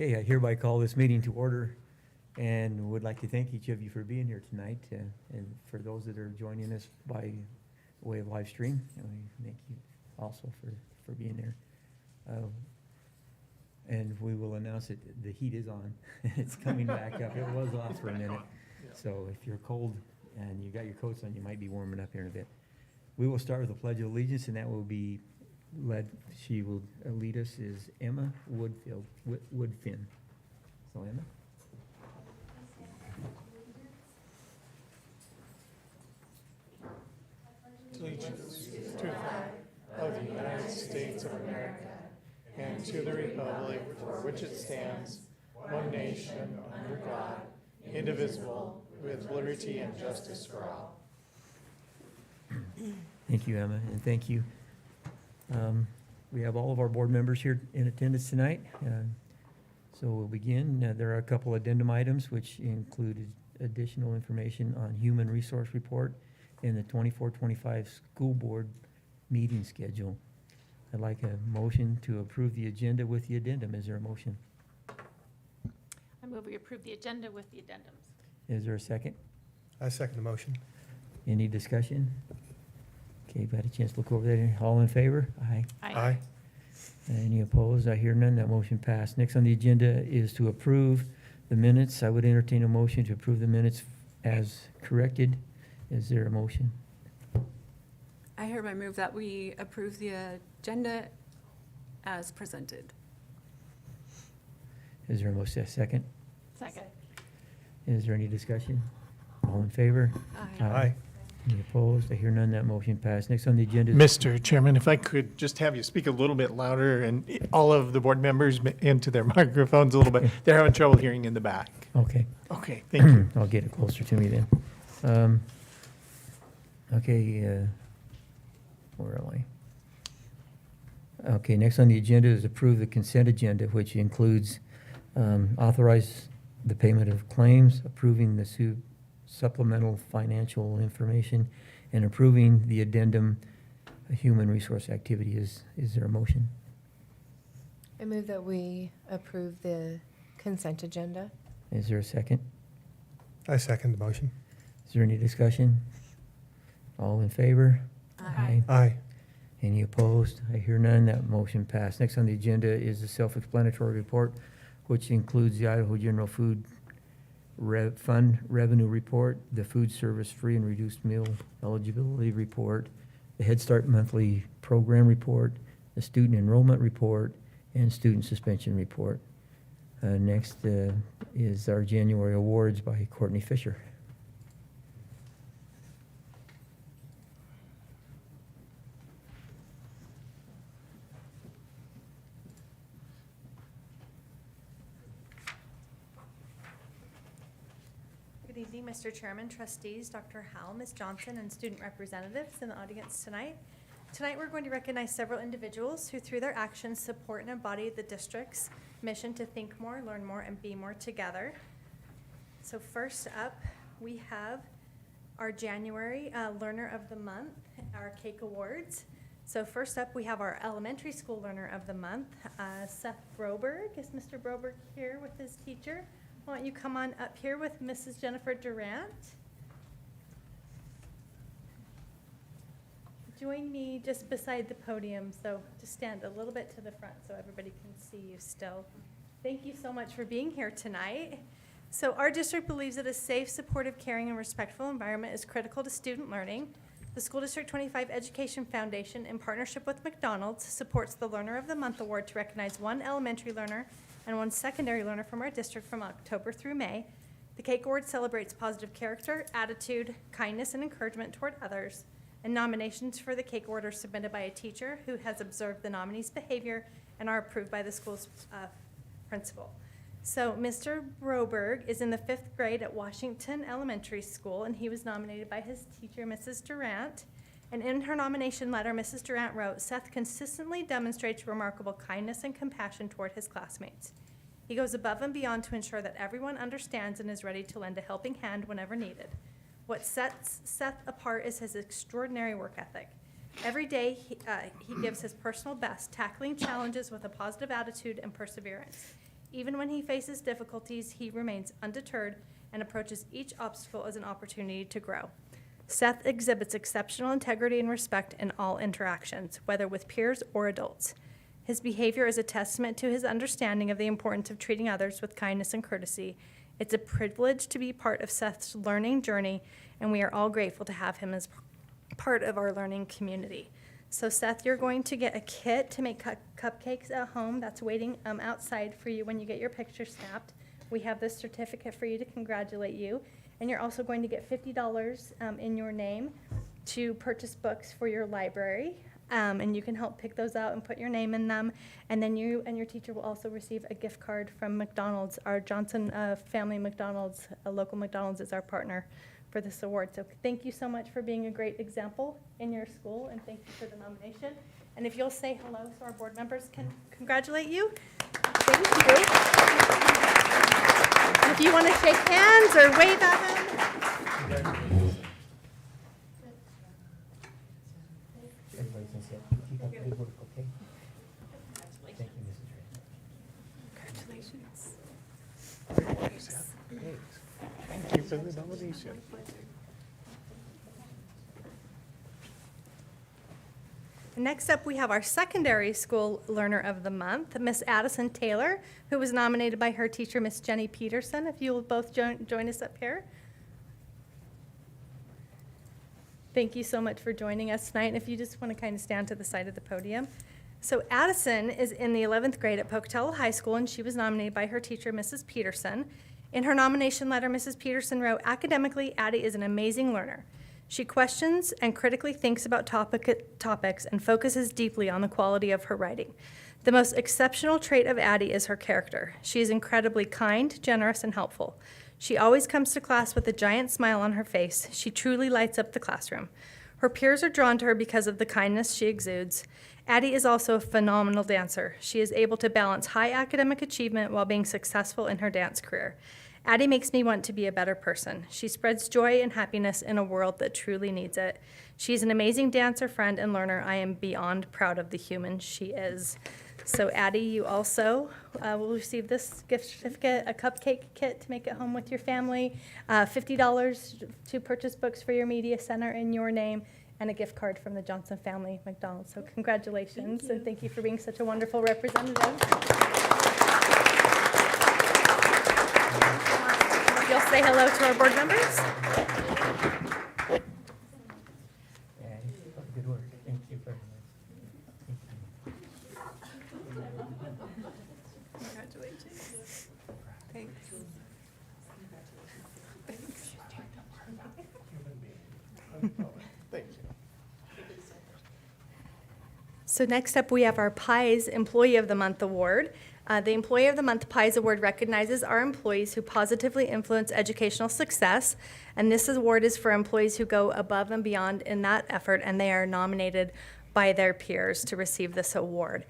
Okay, I hereby call this meeting to order and would like to thank each of you for being here tonight. And for those that are joining us by way of live stream, we thank you also for being there. And we will announce that the heat is on. It's coming back up. It was off for a minute. So if you're cold and you got your coats on, you might be warming up here in a bit. We will start with the Pledge of Allegiance, and that will be she will lead us is Emma Woodfin. So Emma? Allegiance to the flag of the United States of America and to the republic for which it stands, one nation, under God, indivisible, with liberty and justice for all. Thank you, Emma, and thank you. We have all of our board members here in attendance tonight. So we'll begin. There are a couple addendum items which included additional information on human resource report in the 24-25 school board meeting schedule. I'd like a motion to approve the agenda with the addendum. Is there a motion? I move we approve the agenda with the addendums. Is there a second? I second the motion. Any discussion? Okay, you've had a chance to look over there. All in favor? Aye. Aye. Any opposed? I hear none. That motion passed. Next on the agenda is to approve the minutes. I would entertain a motion to approve the minutes as corrected. Is there a motion? I hereby move that we approve the agenda as presented. Is there a second? Second. Is there any discussion? All in favor? Aye. Any opposed? I hear none. That motion passed. Next on the agenda is... Mr. Chairman, if I could just have you speak a little bit louder and all of the board members into their microphones a little bit. They're having trouble hearing in the back. Okay. Okay, thank you. I'll get it closer to me then. Okay, where am I? Okay, next on the agenda is approve the consent agenda, which includes authorize the payment of claims, approving the supplemental financial information, and approving the addendum human resource activity. Is there a motion? I move that we approve the consent agenda. Is there a second? I second the motion. Is there any discussion? All in favor? Aye. Aye. Any opposed? I hear none. That motion passed. Next on the agenda is the self-explanatory report, which includes the Idaho General Food Fund Revenue Report, the Food Service Free and Reduced Meal Eligibility Report, the Head Start Monthly Program Report, the Student Enrollment Report, and Student Suspension Report. Next is our January awards by Courtney Fisher. Good evening, Mr. Chairman, trustees, Dr. Howell, Ms. Johnson, and student representatives in the audience tonight. Tonight, we're going to recognize several individuals who, through their actions, support and embody the district's mission to think more, learn more, and be more together. So first up, we have our January Learner of the Month, our CAKE Awards. So first up, we have our Elementary School Learner of the Month, Seth Broberg. Is Mr. Broberg here with his teacher? Why don't you come on up here with Mrs. Jennifer Durant? Join me just beside the podium, so just stand a little bit to the front so everybody can see you still. Thank you so much for being here tonight. So our district believes that a safe, supportive, caring, and respectful environment is critical to student learning. The School District 25 Education Foundation, in partnership with McDonald's, supports the Learner of the Month Award to recognize one elementary learner and one secondary learner from our district from October through May. The CAKE Award celebrates positive character, attitude, kindness, and encouragement toward others. And nominations for the CAKE Award are submitted by a teacher who has observed the nominee's behavior and are approved by the school's principal. So Mr. Broberg is in the 5th grade at Washington Elementary School, and he was nominated by his teacher, Mrs. Durant. And in her nomination letter, Mrs. Durant wrote, "Seth consistently demonstrates remarkable kindness and compassion toward his classmates. He goes above and beyond to ensure that everyone understands and is ready to lend a helping hand whenever needed. What sets Seth apart is his extraordinary work ethic. Every day, he gives his personal best, tackling challenges with a positive attitude and perseverance. Even when he faces difficulties, he remains undeterred and approaches each obstacle as an opportunity to grow. Seth exhibits exceptional integrity and respect in all interactions, whether with peers or adults. His behavior is a testament to his understanding of the importance of treating others with kindness and courtesy. It's a privilege to be part of Seth's learning journey, and we are all grateful to have him as part of our learning community. So Seth, you're going to get a kit to make cupcakes at home. That's waiting outside for you when you get your picture snapped. We have this certificate for you to congratulate you. And you're also going to get $50 in your name to purchase books for your library. And you can help pick those out and put your name in them. And then you and your teacher will also receive a gift card from McDonald's. Our Johnson family McDonald's, a local McDonald's, is our partner for this award. So thank you so much for being a great example in your school, and thank you for the nomination. And if you'll say hello so our board members can congratulate you. Thank you. And if you want to shake hands or wave at them. Everybody can sit. Keep up the good work, okay? Thank you, Mrs. Ray. Congratulations. Thank you for the nomination. Next up, we have our secondary school learner of the month, Miss Addison Taylor, who was nominated by her teacher, Miss Jenny Peterson. If you will both join us up here. Thank you so much for joining us tonight. And if you just want to kind of stand to the side of the podium. So Addison is in the 11th grade at Pocatello High School, and she was nominated by her teacher, Mrs. Peterson. In her nomination letter, Mrs. Peterson wrote, "Academically, Addie is an amazing learner. She questions and critically thinks about topics and focuses deeply on the quality of her writing. The most exceptional trait of Addie is her character. She is incredibly kind, generous, and helpful. She always comes to class with a giant smile on her face. She truly lights up the classroom. Her peers are drawn to her because of the kindness she exudes. Addie is also a phenomenal dancer. She is able to balance high academic achievement while being successful in her dance career. Addie makes me want to be a better person. She spreads joy and happiness in a world that truly needs it. She's an amazing dancer, friend, and learner. I am beyond proud of the human she is." So Addie, you also will receive this gift certificate, a cupcake kit to make it home with your family, $50 to purchase books for your media center in your name, and a gift card from the Johnson family McDonald's. So congratulations, and thank you for being such a wonderful representative. You'll say hello to our board members. And keep up the good work. Thank you very much. Congratulations. Thanks. Thank you. So next up, we have our PIES Employee of the Month Award. The Employee of the Month PIES Award recognizes our employees who positively influence educational success, and this award is for employees who go above and beyond in that effort, and they are nominated by their peers to receive this award.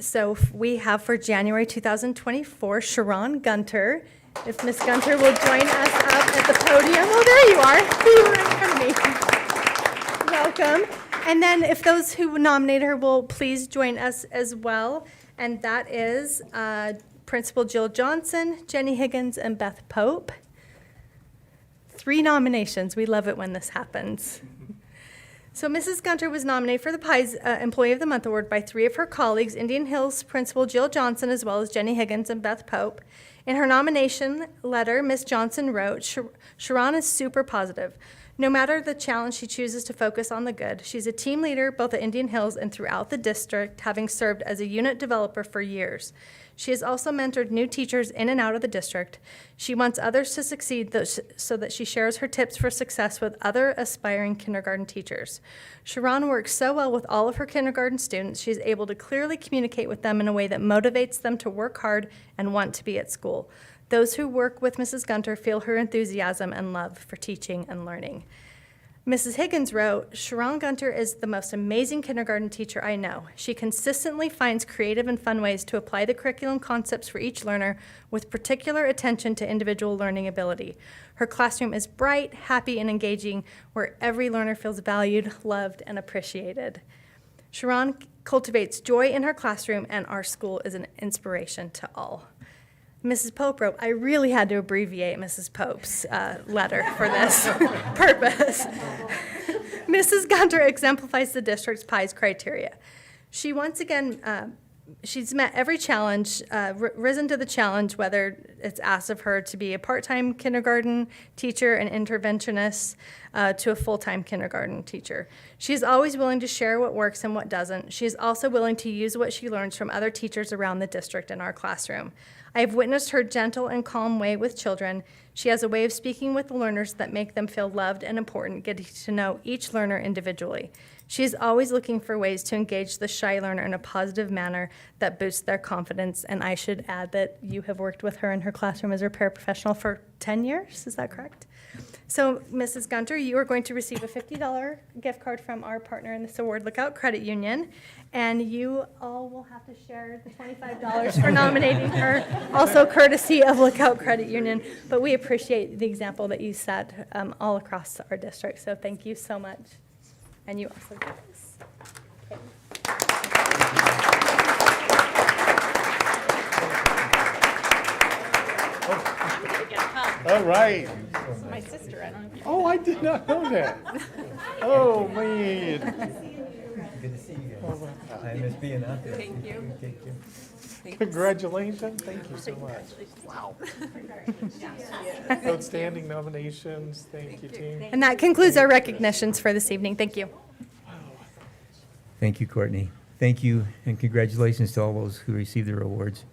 So we have for January 2024, Sharon Gunter. If Ms. Gunter will join us up at the podium. Oh, there you are. You were in front of me. Welcome. And then if those who nominated her will please join us as well. And that is Principal Jill Johnson, Jenny Higgins, and Beth Pope. 3 nominations. We love it when this happens. So Mrs. Gunter was nominated for the PIES Employee of the Month Award by 3 of her colleagues, Indian Hills Principal Jill Johnson, as well as Jenny Higgins and Beth Pope. In her nomination letter, Ms. Johnson wrote, "Sharon is super positive. No matter the challenge, she chooses to focus on the good. She's a team leader both at Indian Hills and throughout the district, having served as a unit developer for years. She has also mentored new teachers in and out of the district. She wants others to succeed so that she shares her tips for success with other aspiring kindergarten teachers. Sharon works so well with all of her kindergarten students. She's able to clearly communicate with them in a way that motivates them to work hard and want to be at school. Those who work with Mrs. Gunter feel her enthusiasm and love for teaching and learning." Mrs. Higgins wrote, "Sharon Gunter is the most amazing kindergarten teacher I know. She consistently finds creative and fun ways to apply the curriculum concepts for each learner with particular attention to individual learning ability. Her classroom is bright, happy, and engaging, where every learner feels valued, loved, and appreciated. Sharon cultivates joy in her classroom, and our school is an inspiration to all." Mrs. Pope wrote, I really had to abbreviate Mrs. Pope's letter for this purpose. Mrs. Gunter exemplifies the district's PIES criteria. She once again, she's met every challenge, risen to the challenge, whether it's asked of her to be a part-time kindergarten teacher, an interventionist, to a full-time kindergarten teacher. She's always willing to share what works and what doesn't. She's also willing to use what she learns from other teachers around the district in our classroom. I have witnessed her gentle and calm way with children. She has a way of speaking with the learners that make them feel loved and important, getting to know each learner individually. She is always looking for ways to engage the shy learner in a positive manner that boosts their confidence. And I should add that you have worked with her in her classroom as her paraprofessional for 10 years, is that correct? So, Mrs. Gunter, you are going to receive a $50 gift card from our partner in this award, Lookout Credit Union. And you all will have to share the $25 for nominating her, also courtesy of Lookout Credit Union. But we appreciate the example that you set all across our district. So thank you so much. And you also get this. All right. My sister, I don't know if you. Oh, I did not know that. Oh, man. Good to see you guys. I miss being out there. Thank you. Take care. Congratulations. Thank you so much. Wow. Outstanding nominations. Thank you, team. And that concludes our recognitions for this evening. Thank you. Thank you, Courtney. Thank you, and congratulations to all those who received their awards.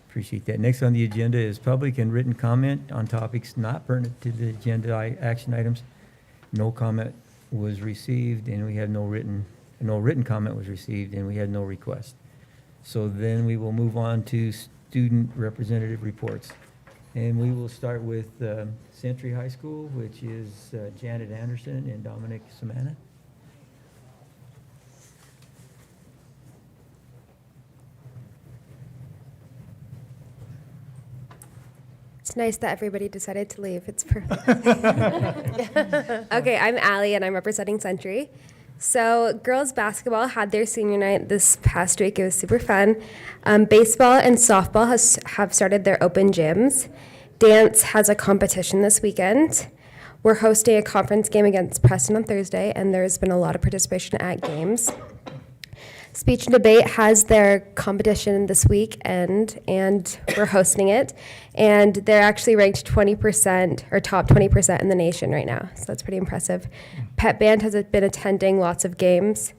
Appreciate that. Next on the agenda is public and written comment on topics not pertinent to the agenda action items. No comment was received, and we had no written comment was received, and we had no request. So then we will move on to student representative reports. And we will start with Century High School, which is Janet Anderson and Dominic Samana. It's nice that everybody decided to leave. It's perfect. Okay, I'm Allie, and I'm representing Century. So girls basketball had their senior night this past week. It was super fun. Baseball and softball have started their open gyms. Dance has a competition this weekend. We're hosting a conference game against Preston on Thursday, and there's been a lot of participation at games. Speech and Debate has their competition this weekend, and we're hosting it. And they're actually ranked 20% or top 20% in the nation right now, so that's pretty impressive. Pep Band has been attending lots of games.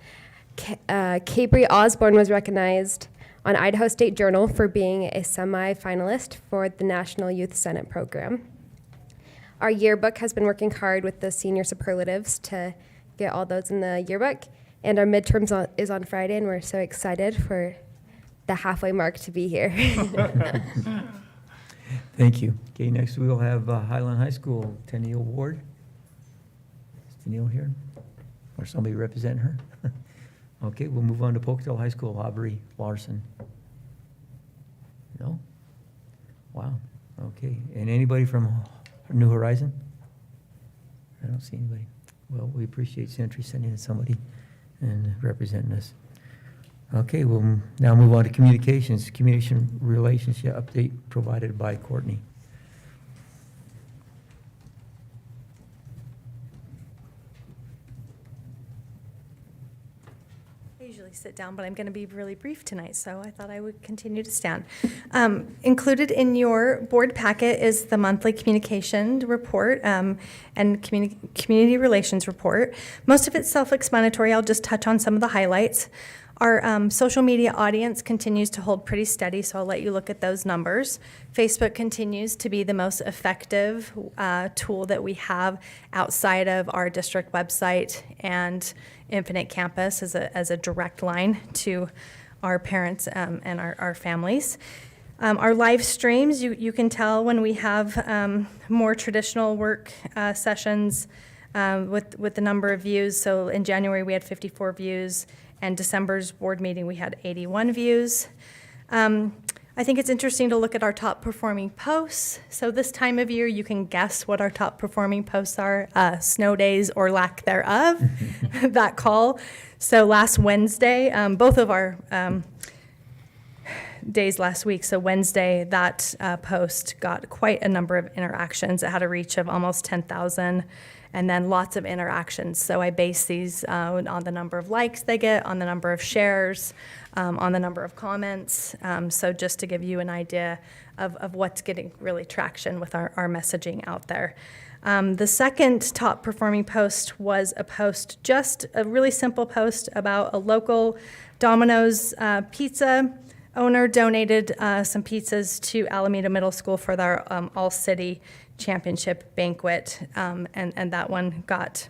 Capri Osborne was recognized on Idaho State Journal for being a semi-finalist for the National Youth Senate program. Our yearbook has been working hard with the senior superlatives to get all those in the yearbook. And our midterms is on Friday, and we're so excited for the halfway mark to be here. Thank you. Okay, next we will have Highland High School, Tenniel Ward. Is Tenniel here? Or somebody represent her? Okay, we'll move on to Pocatello High School, Aubrey Larson. No? Wow, okay. And anybody from New Horizon? I don't see anybody. Well, we appreciate Century sending in somebody and representing us. Okay, we'll now move on to communications. Communication relationship update provided by Courtney. I usually sit down, but I'm going to be really brief tonight, so I thought I would continue to stand. Included in your board packet is the monthly communication report and community relations report. Most of it's self-explanatory. I'll just touch on some of the highlights. Our social media audience continues to hold pretty steady, so I'll let you look at those numbers. Facebook continues to be the most effective tool that we have outside of our district website and Infinite Campus as a direct line to our parents and our families. Our live streams, you can tell when we have more traditional work sessions with the number of views. So in January, we had 54 views. And December's board meeting, we had 81 views. I think it's interesting to look at our top performing posts. So this time of year, you can guess what our top performing posts are, snow days or lack thereof, that call. So last Wednesday, both of our days last week. So Wednesday, that post got quite a number of interactions. It had a reach of almost 10,000 and then lots of interactions. So I base these on the number of likes they get, on the number of shares, on the number of comments. So just to give you an idea of what's getting really traction with our messaging out there. The second top performing post was a post, just a really simple post about a local Domino's pizza owner donated some pizzas to Alameda Middle School for their all-city championship banquet. And that one got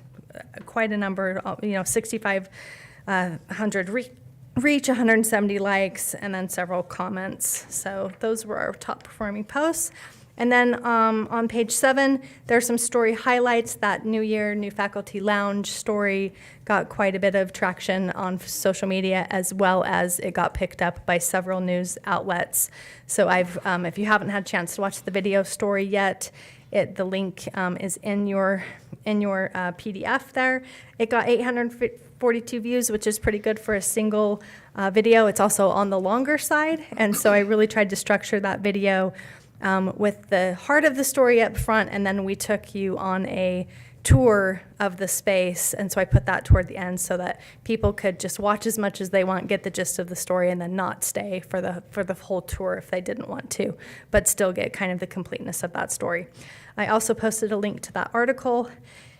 quite a number, 6,500 reach, 170 likes, and then several comments. So those were our top performing posts. And then on page 7, there's some story highlights. That New Year, New Faculty Lounge story got quite a bit of traction on social media, as well as it got picked up by several news outlets. So if you haven't had a chance to watch the video story yet, the link is in your PDF there. It got 842 views, which is pretty good for a single video. It's also on the longer side, and so I really tried to structure that video with the heart of the story up front, and then we took you on a tour of the space, and so I put that toward the end so that people could just watch as much as they want, get the gist of the story, and then not stay for the whole tour if they didn't want to, but still get kind of the completeness of that story. I also posted a link to that article,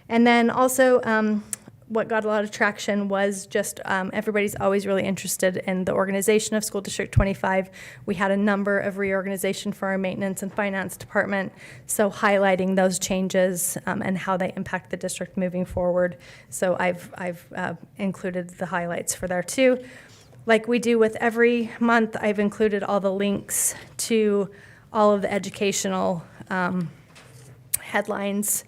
and then also what got a lot of traction was just everybody's always really interested in the organization of School District 25. We had a number of reorganization for our maintenance and finance department, so highlighting those changes and how they impact the district moving forward. So I've included the highlights for there too. Like we do with every month, I've included all the links to all of the educational headlines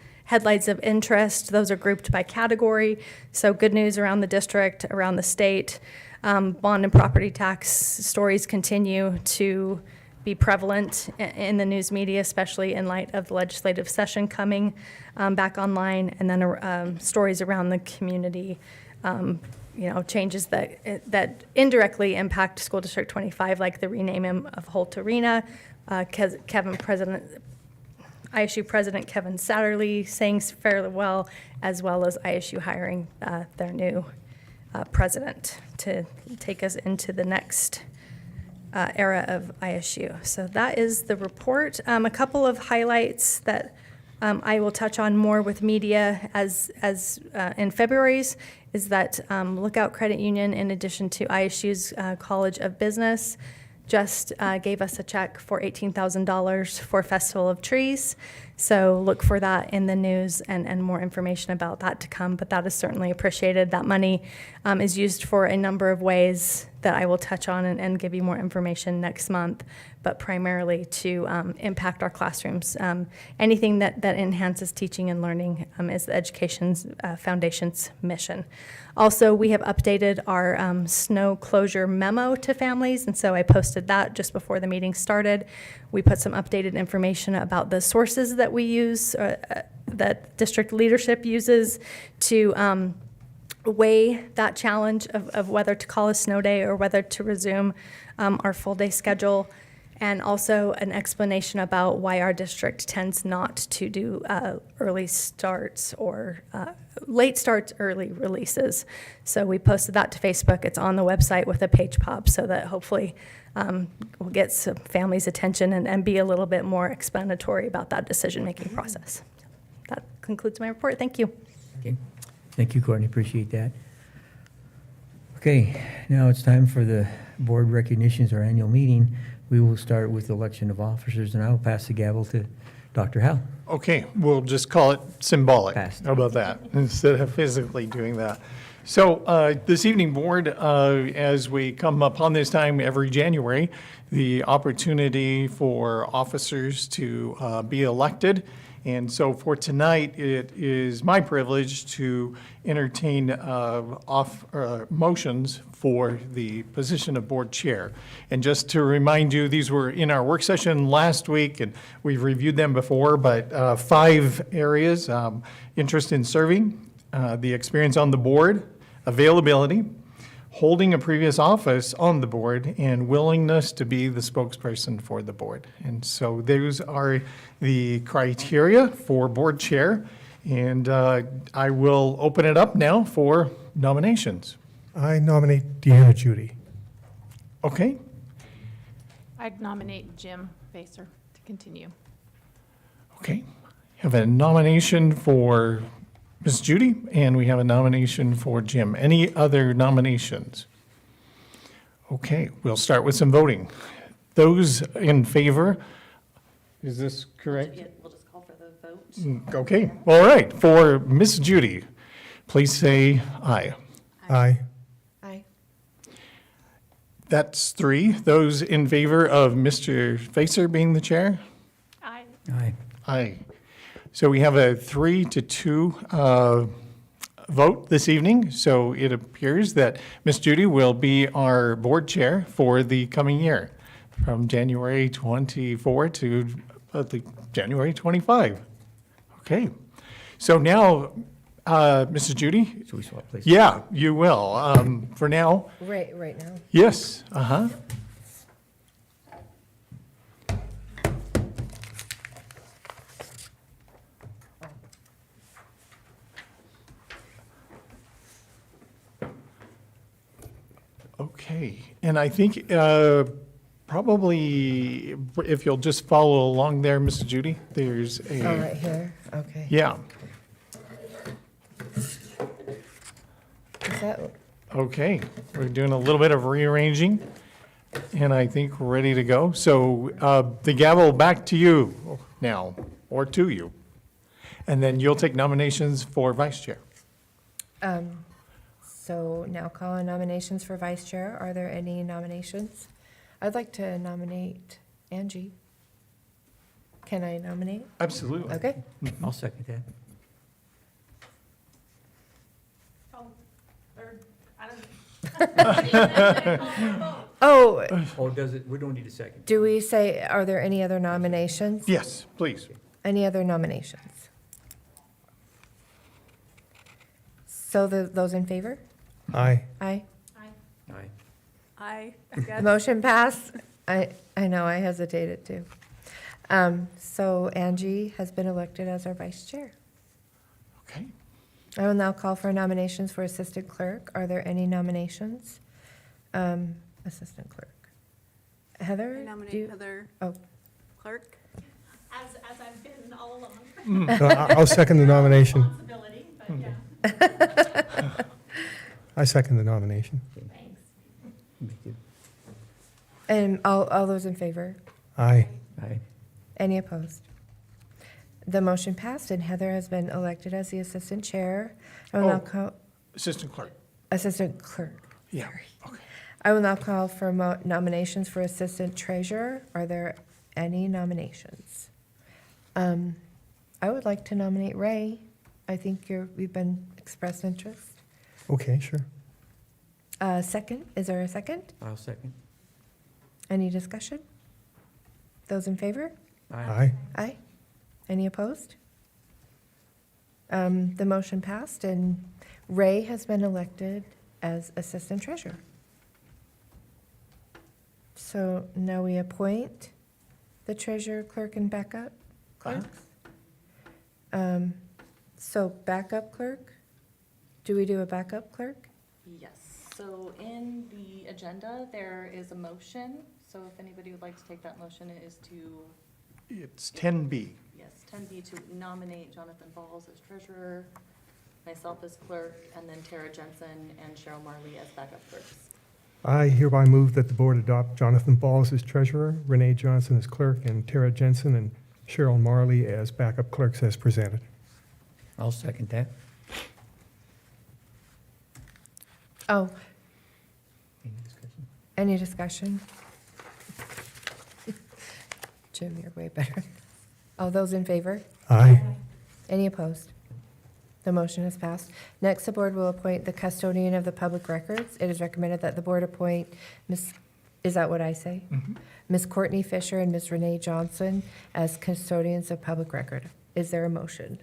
of interest. Those are grouped by category. So good news around the district, around the state. Bond and property tax stories continue to be prevalent in the news media, especially in light of the legislative session coming back online. And then stories around the community, changes that indirectly impact School District 25, like the renaming of Holt Arena, ISU President Kevin Satterlee saying fairly well, as well as ISU hiring their new president to take us into the next era of ISU. So that is the report. A couple of highlights that I will touch on more with media as in February's is that Lookout Credit Union, in addition to ISU's College of Business, just gave us a check for $18,000 for Festival of Trees. So look for that in the news and more information about that to come, but that is certainly appreciated. That money is used for a number of ways that I will touch on and give you more information next month, but primarily to impact our classrooms. Anything that enhances teaching and learning is the Education's Foundation's mission. Also, we have updated our snow closure memo to families, and so I posted that just before the meeting started. We put some updated information about the sources that we use, that district leadership uses to weigh that challenge of whether to call a snow day or whether to resume our full day schedule, and also an explanation about why our district tends not to do early starts or late starts, early releases. So we posted that to Facebook. It's on the website with a page pop so that hopefully we'll get some families' attention and be a little bit more explanatory about that decision-making process. That concludes my report. Thank you. Okay. Thank you, Courtney. Appreciate that. Okay, now it's time for the board recognitions, our annual meeting. We will start with election of officers, and I will pass the gavel to Dr. Howe. Okay, we'll just call it symbolic. Passed. How about that, instead of physically doing that? So this evening, board, as we come upon this time every January, the opportunity for officers to be elected. And so for tonight, it is my privilege to entertain motions for the position of board chair. And just to remind you, these were in our work session last week, and we've reviewed them before, but 5 areas: interest in serving, the experience on the board, availability, holding a previous office on the board and willingness to be the spokesperson for the board. And so those are the criteria for board chair. And I will open it up now for nominations. I nominate Deanna Judy. Okay, I'd nominate Jim Vaser to continue. okay. Have a nomination for Ms. Judy, and we have a nomination for Jim. Any other nominations? Okay, we'll start with some voting. Those in favor, is this correct? We'll just call for the vote. Okay, all right. For Ms. Judy, please say aye. Aye. Aye. That's 3. Those in favor of Mr. Facer being the chair? Aye. Aye. Aye. So we have a 3-2 vote this evening. So it appears that Ms. Judy will be our board chair for the coming year, from January 24 to January 25. Okay. So now, Mrs. Judy, Should we swap places? yeah, you will. For now, Right now. yes, uh-huh. Okay, and I think probably if you'll just follow along there, Mrs. Judy, there's Oh, a, right here, okay. yeah, Is that, okay. We're doing a little bit of rearranging, and I think we're ready to go. So the gavel back to you now, or to you. And then you'll take nominations for vice chair. so now calling nominations for vice chair. Are there any nominations? I'd like to nominate Angie. Can I nominate? Absolutely. Okay. I'll second that. Oh, or, I don't. Oh, Oh, does it, we don't need a second. do we say, are there any other nominations? Yes, please. Any other nominations? So those in favor? Aye. Aye. Aye. I The guess. motion passed. I know, I hesitated too. So Angie has been elected as our vice chair. Okay. I will now call for nominations for assistant clerk. Are there any nominations? Assistant clerk. Heather? I do nominate you- Heather Oh, Clark. As I've been all along. No, I'll second the nomination. Responsibility, but yeah, I second the nomination. thanks. Thank you. and all those in favor? Aye. Aye. Any opposed? The motion passed and Heather has been elected as the assistant chair. I will now Oh. call, Assistant clerk. assistant clerk. Yeah. Okay. I will now call for nominations for assistant treasurer. Are there any nominations? I would like to nominate Ray. I think we've been expressed interest. Okay, sure. Second, is there a second? I'll second. Any discussion? Those in favor? Aye. Aye. Any opposed? The motion passed and Ray has been elected as assistant treasurer. So now we appoint the treasurer, clerk, and backup clerks. So backup clerk, do we do a backup clerk? Yes, so in the agenda, there is a motion. So if anybody would like to take that motion, it is to, It's 10B. yes, 10B, to nominate Jonathan Balls as treasurer, myself as clerk, and then Tara Jensen and Cheryl Marley as backup clerks. I hereby move that the board adopt Jonathan Balls as treasurer, Renee Johnson as clerk, and Tara Jensen and Cheryl Marley as backup clerks as presented. I'll second that. Oh, Any discussion? any discussion? Jim, you're way better. All those in favor? Aye. Any opposed? The motion is passed. Next, the board will appoint the custodian of the public records. It is recommended that the board appoint Ms., is that what I say? Ms. Courtney Fisher and Ms. Renee Johnson as custodians of public record. Is there a motion?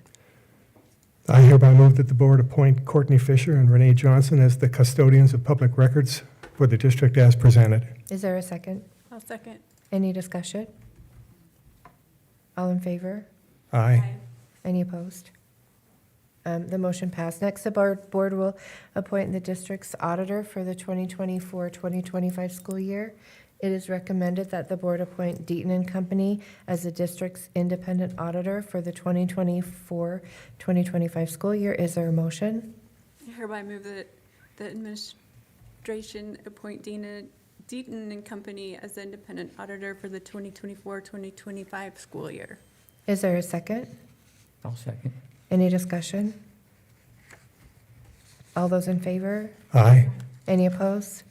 I hereby move that the board appoint Courtney Fisher and Renee Johnson as the custodians of public records for the district as presented. Is there a second? I'll second. Any discussion? All in favor? Aye. Any opposed? The motion passed. Next, the board will appoint the district's auditor for the 2024-2025 school year. It is recommended that the board appoint Deaton and Company as the district's independent auditor for the 2024-2025 school year. Is there a motion? I hereby move that the administration appoint Deaton and Company as the independent auditor for the 2024-2025 school year. Is there a second? I'll second. Any discussion? All those in favor? Aye. Any opposed?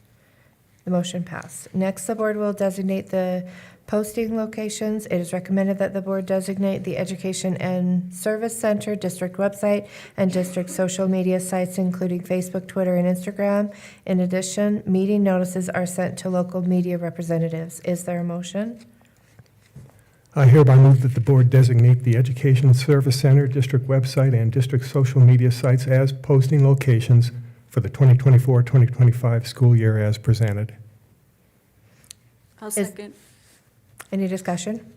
The motion passed. Next, the board will designate the posting locations. It is recommended that the board designate the Education and Service Center, district website, and district social media sites, including Facebook, Twitter, and Instagram. In addition, meeting notices are sent to local media representatives. Is there a motion? I hereby move that the board designate the Education Service Center, district website, and district social media sites as posting locations for the 2024-2025 school year as presented. I'll second. Any discussion?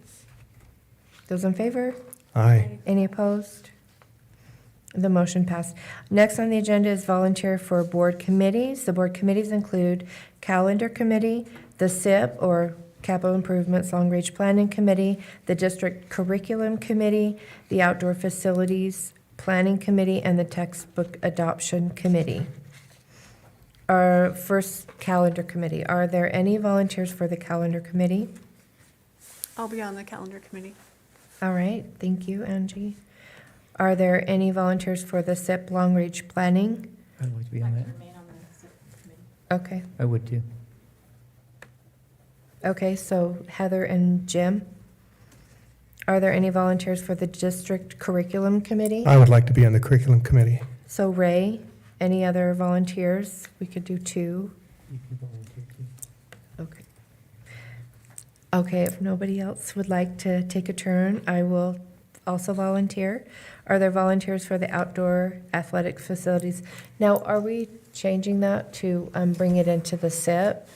Those in favor? Aye. Any opposed? The motion passed. Next on the agenda is volunteer for board committees. The board committees include Calendar Committee, the SIP, or Capital Improvements Long Range Planning Committee, the District Curriculum Committee, the Outdoor Facilities Planning Committee, and the Textbook Adoption Committee. Our first Calendar Committee. Are there any volunteers for the Calendar Committee? I'll be on the calendar committee. All right, thank you, Angie. Are there any volunteers for the SIP Long Range Planning? I'd like to be on that. Remain on the committee. Okay, I would too. okay, so Heather and Jim. Are there any volunteers for the District Curriculum Committee? I would like to be on the curriculum committee. So Ray, any other volunteers? We could do two. You can volunteer too. Okay. Okay, if nobody else would like to take a turn, I will also volunteer. Are there volunteers for the outdoor athletic facilities? Now, are we changing that to bring it into the SIP?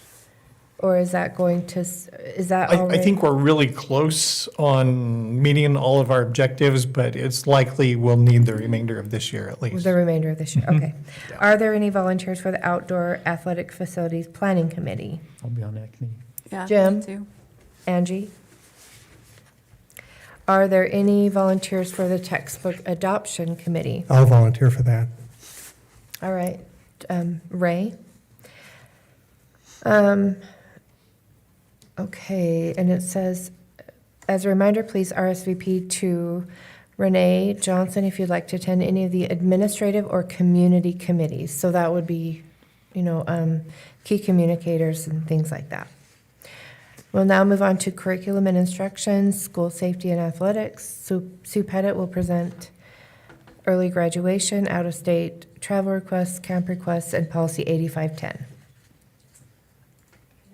Or is that going to, is that I already? think we're really close on meeting all of our objectives, but it's likely we'll need the remainder of this year at least. The remainder of this year, okay. Yeah. Are there any volunteers for the Outdoor Athletic Facilities Planning Committee? I'll be on that committee. Yeah, Jim? me too. Angie? Are there any volunteers for the Textbook Adoption Committee? I'll volunteer for that. All right, Ray? Okay, and it says, as a reminder, please RSVP to Renee Johnson if you'd like to attend any of the administrative or community committees. So that would be, key communicators and things like that. We'll now move on to curriculum and instruction, school safety and athletics. Sue Pettit will present early graduation, out-of-state travel requests, camp requests, and policy 8510.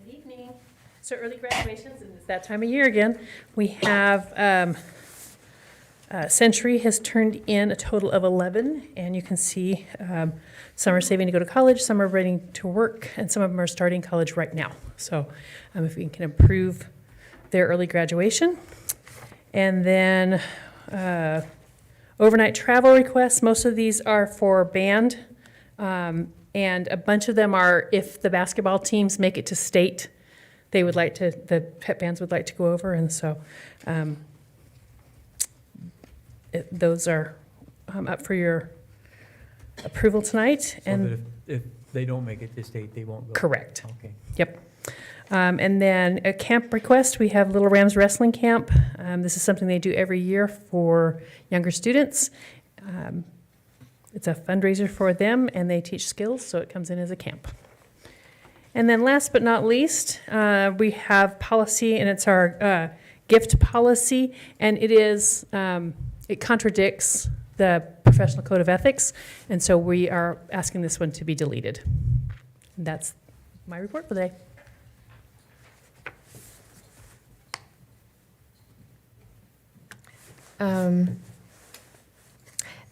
Good evening. So early graduations, and it's that time of year again. We have, Century has turned in a total of 11, and you can see some are saving to go to college, some are ready to work, and some of them are starting college right now. So if we can improve their early graduation. And then overnight travel requests, most of these are for band, and a bunch of them are if the basketball teams make it to state, they would like to, the pep bands would like to go over, and so those are up for your approval tonight. So And that if they don't make it to state, they won't go? correct. Okay. Yep. And then a camp request, we have Little Rams Wrestling Camp. This is something they do every year for younger students. It's a fundraiser for them, and they teach skills, so it comes in as a camp. And then last but not least, we have policy, and it's our gift policy, and it is, it contradicts the professional code of ethics, and so we are asking this one to be deleted. And that's my report for the day.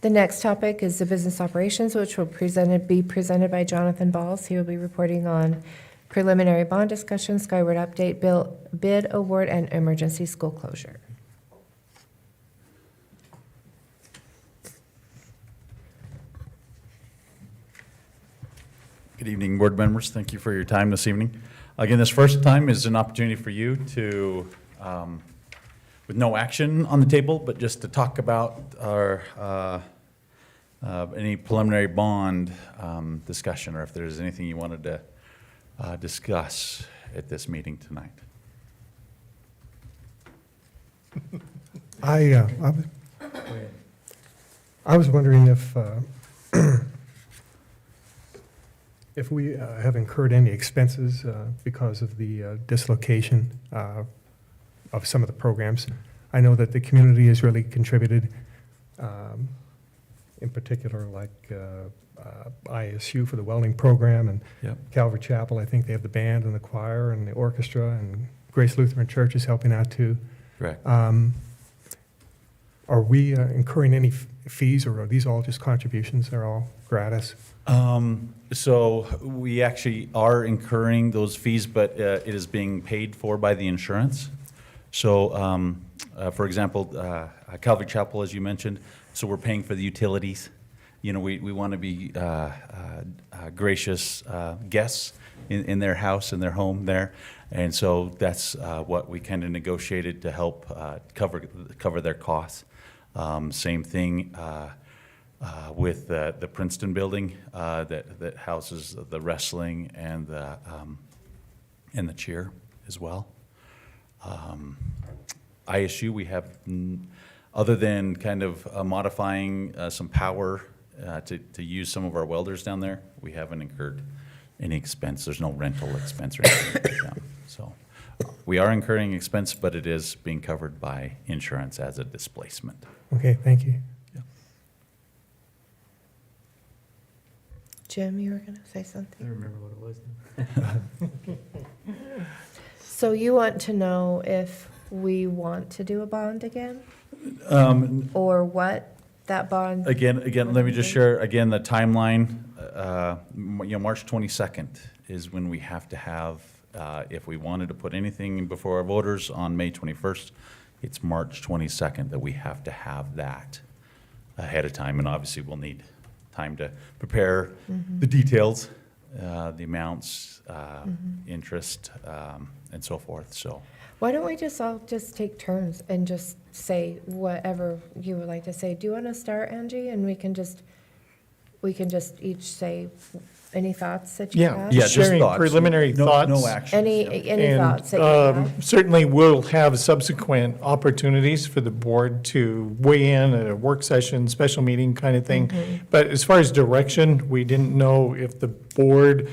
The next topic is the business operations, which will be presented by Jonathan Balls. He will be reporting on preliminary bond discussion, Skyward update, bid award, and emergency school closure. Good evening, board members. Thank you for your time this evening. Again, this first time is an opportunity for you to, with no action on the table, but just to talk about our any preliminary bond discussion, or if there's anything you wanted to discuss at this meeting tonight. I was wondering if we have incurred any expenses because of the dislocation of some of the programs. I know that the community has really contributed, in particular, like ISU for the welding program, and Yep. Calvary Chapel. I think they have the band and the choir and the orchestra, and Grace Lutheran Church is helping out too. Correct. Are we incurring any fees, or are these all just contributions? They're all gratis? So we actually are incurring those fees, but it is being paid for by the insurance. So, for example, Calvary Chapel, as you mentioned, so we're paying for the utilities. You know, we want to be gracious guests in their house, in their home there. And so that's what we kind of negotiated to help cover their costs. Same thing with the Princeton building that houses the wrestling and the cheer as well. ISU, we have, other than kind of modifying some power to use some of our welders down there, we haven't incurred any expense. There's no rental expense or anything like that. So we are incurring expense, but it is being covered by insurance as a displacement. Okay, thank you. Jim, you were going to say I something? don't remember what it was now. So you want to know if we want to do a bond again? Or what that bond? Again, let me just share, again, the timeline. March 22nd is when we have to have, if we wanted to put anything before our voters on May 21st, it's March 22nd that we have to have that ahead of time. And obviously, we'll need time to prepare the details, the amounts, interest, and so forth, so. Why don't we all just take turns and just say whatever you would like to say? Do you want to start, Angie? And we can just each say any thoughts that you have? Yeah, just Sharing thoughts. preliminary No thoughts. action. Any And thoughts that you have? certainly we'll have subsequent opportunities for the board to weigh in at a work session, special meeting kind of thing. But as far as direction, we didn't know if the board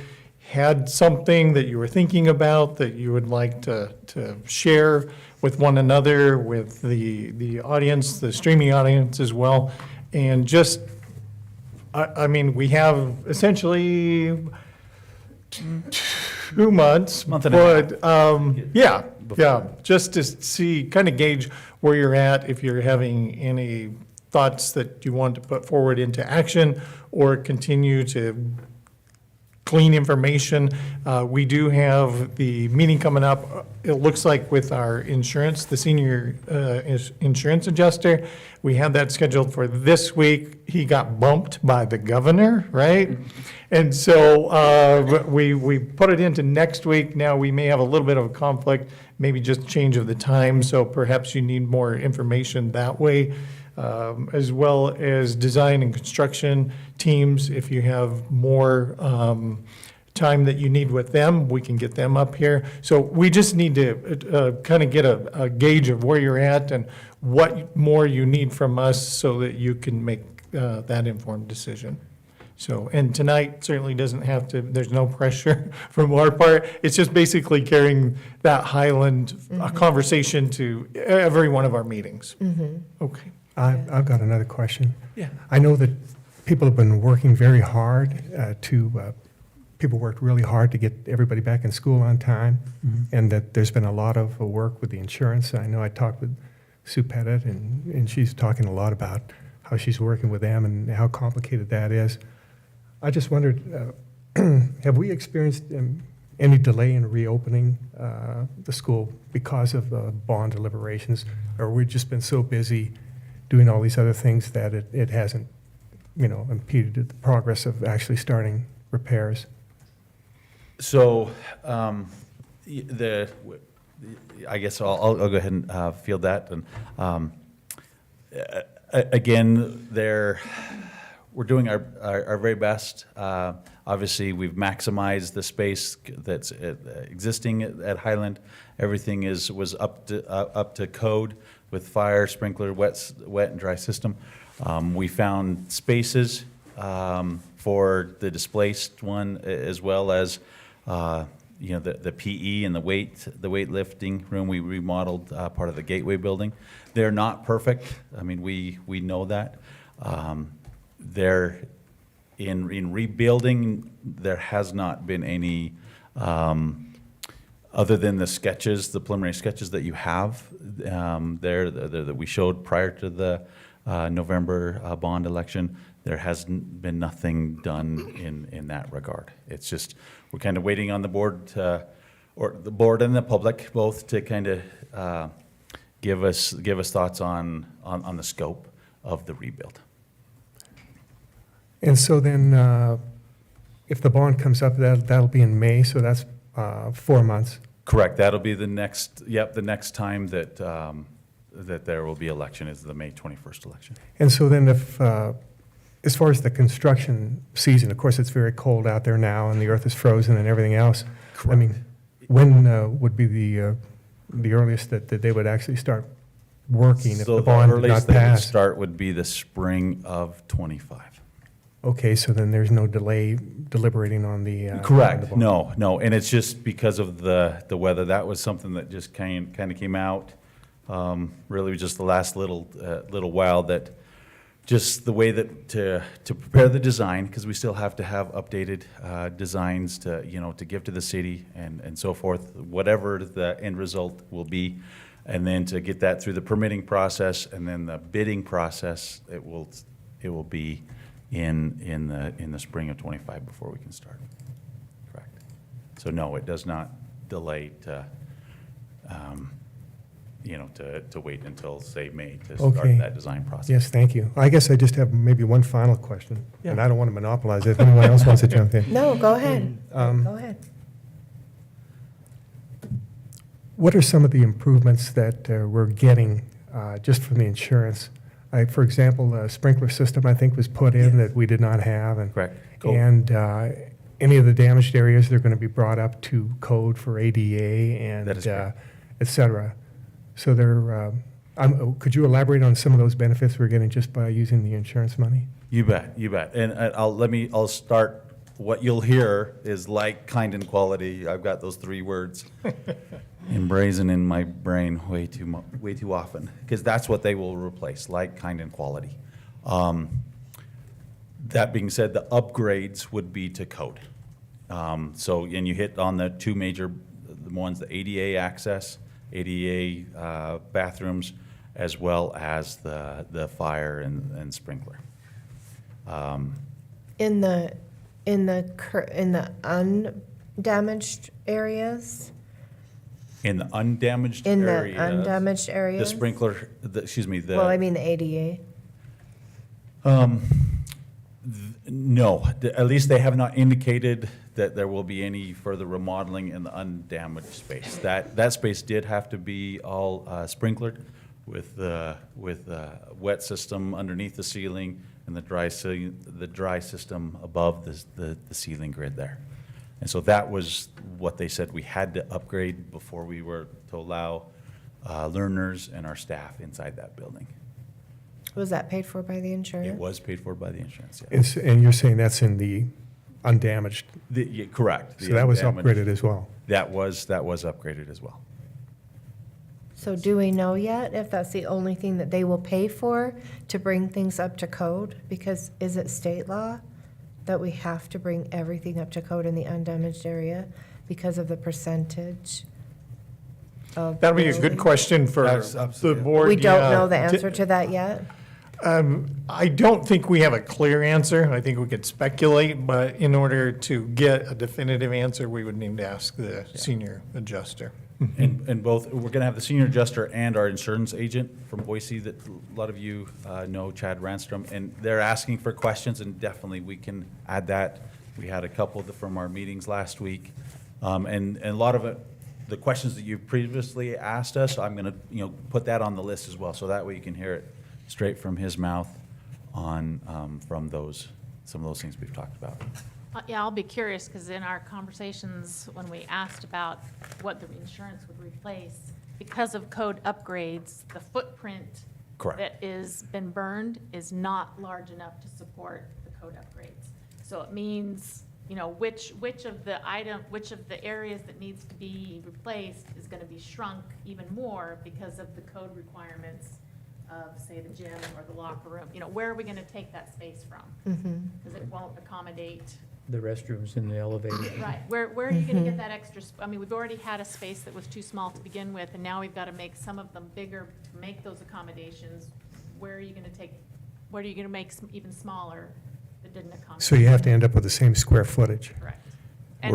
had something that you were thinking about that you would like to share with one another, with the audience, the streaming audience as well. And just, I mean, we have essentially 2 months. Month and a half. But, yeah, just to see, kind of gauge where you're at, if you're having any thoughts that you want to put forward into action or continue to glean information. We do have the meeting coming up, it looks like with our insurance, the senior insurance adjuster. We had that scheduled for this week. He got bumped by the governor, right? And so we put it into next week. Now we may have a little bit of a conflict, maybe just change of the time. So perhaps you need more information that way. As well as design and construction teams. If you have more time that you need with them, we can get them up here. So we just need to kind of get a gauge of where you're at and what more you need from us so that you can make that informed decision. So, and tonight certainly doesn't have to, there's no pressure from our part. It's just basically carrying that Highland conversation to every one of our meetings. Okay. I've got another question. Yeah. I know that people have been working very hard people worked really hard to get everybody back in school on time, and that there's been a lot of work with the insurance. I know I talked with Sue Pettit, and she's talking a lot about how she's working with them and how complicated that is. I just wondered, have we experienced any delay in reopening the school because of bond deliberations? Or we've just been so busy doing all these other things that it hasn't, impeded the progress of actually starting repairs? So, I guess I'll go ahead and field that. And again, we're doing our very best. Obviously, we've maximized the space that's existing at Highland. Everything was up to code with fire, sprinkler, wet and dry system. We found spaces for the displaced one, as well as the PE and the weightlifting room. We remodeled part of the Gateway building. They're not perfect. I mean, we know that. They're in rebuilding. There has not been any, other than the sketches, the preliminary sketches that you have that we showed prior to the November bond election. There has been nothing done in that regard. It's just, we're kind of waiting on the board or the board and the public both to kind of give us thoughts on the scope of the rebuild. And so then, if the bond comes up, that'll be in May, so that's 4 months. Correct. That'll be the next time that that there will be election is the May 21st election. And so then if, as far as the construction season, of course, it's very cold out there now, and the earth is frozen and everything else. Correct. I mean, when would be the earliest that they would actually start working if the bond did not earliest they would pass? start would be the spring of 25. Okay, so then there's no delay deliberating on the on the Correct. bond. No, and it's just because of the weather. That was something that just kind of came out. Really, just the last little while, that just the way that to prepare the design, because we still have to have updated designs to give to the city and so forth, whatever the end result will be, and then to get that through the permitting process and then the bidding process. It will be in the spring of 25 before we can start. Correct. So no, it does not delay to wait until, say, May to start Okay. that design process. Yes, thank you. I guess I just have maybe one final question, and Yeah. I don't want to monopolize it. If anyone else wants to jump in. No, go ahead. Um, Go ahead. What are some of the improvements that we're getting just from the insurance? For example, a sprinkler system, I think, was put in that we did not have. And, Correct. Cool. And any of the damaged areas, they're going to be brought up to code for ADA and That is correct. et cetera. So could you elaborate on some of those benefits we're getting just by using the insurance money? You bet. And I'll start. What you'll hear is like, kind, and quality. I've got those three words emblazoned in my brain way too often, because that's what they will replace: like, kind, and quality. That being said, the upgrades would be to code. And you hit on the two major ones: the ADA access, ADA bathrooms, as well as the fire and sprinkler. In the undamaged areas? In the undamaged In the areas, undamaged the areas? sprinkler, Well, I mean the ADA. No, at least they have not indicated that there will be any further remodeling in the undamaged space. That space did have to be all sprinklered with wet system underneath the ceiling and the dry system above the ceiling grid there. And so that was what they said we had to upgrade before we were to allow learners and our staff inside that building. Was that paid for by the insurance? It was paid for by the insurance, yeah. And you're saying that's in the undamaged, Correct. so that was undamaged- upgraded as well? That was upgraded as well. So do we know yet if that's the only thing that they will pay for to bring things up to code? Because is it state law that we have to bring everything up to code in the undamaged area because of the percentage of That'll be a good building? question for That's the absolutely- board. We don't yeah. know the answer to that yet? I don't think we have a clear answer. I think we could speculate, but in order to get a definitive answer, we would need to ask the senior adjuster. And both, we're going to have the senior adjuster and our insurance agent from Boise that a lot of you know, Chad Ranstrom, and they're asking for questions, and definitely we can add that. We had a couple from our meetings last week. And a lot of it, the questions that you've previously asked us, I'm going to, put that on the list as well, so that way you can hear it straight from his mouth on, from some of those things we've talked about. Yeah, I'll be curious, because in our conversations, when we asked about what the insurance would replace, because of code upgrades, the footprint Correct. that is been burned is not large enough to support the code upgrades. So it means, which of the areas that needs to be replaced is gonna be shrunk even more because of the code requirements of, say, the gym or the locker room. Where are we gonna take that space from? Because it won't accommodate. The restrooms and the elevator. Right, where are you gonna get that extra, we've already had a space that was too small to begin with, and now we've gotta make some of them bigger to make those accommodations. Where are you gonna make even smaller that didn't accommodate? So you have to end up with the same square footage. Correct.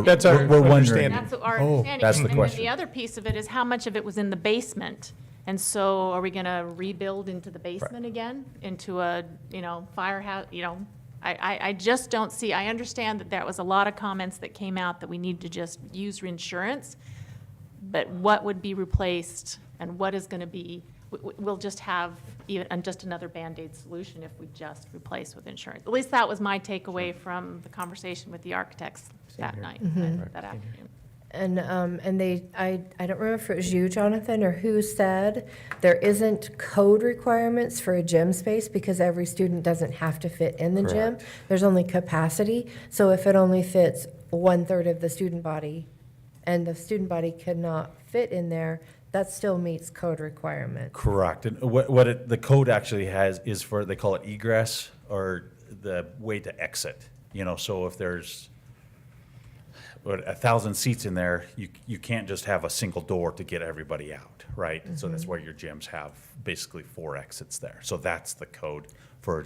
That's our We're wondering. understanding. That's our Oh, understanding. that's the And question. the other piece of it is how much of it was in the basement? And so are we gonna rebuild into the basement again, into a, firehouse, I just don't see, I understand that there was a lot of comments that came out that we need to just use reinsurance, but what would be replaced and what is gonna be, we'll just have just another Band-Aid solution if we just replace with insurance. At least that was my takeaway from the conversation with the architects that here. night, that afternoon. And I don't remember if it was you, Jonathan, or who said there isn't code requirements for a gym space because every student doesn't have to fit in the gym. Correct. There's only capacity. So if it only fits 1/3 of the student body and the student body cannot fit in there, that still meets code requirements. Correct. And the code actually has is for, they call it egress, or the way to exit. So if there's 1,000 seats in there, you can't just have a single door to get everybody out, right? So that's why your gyms have basically 4 exits there. So that's the code for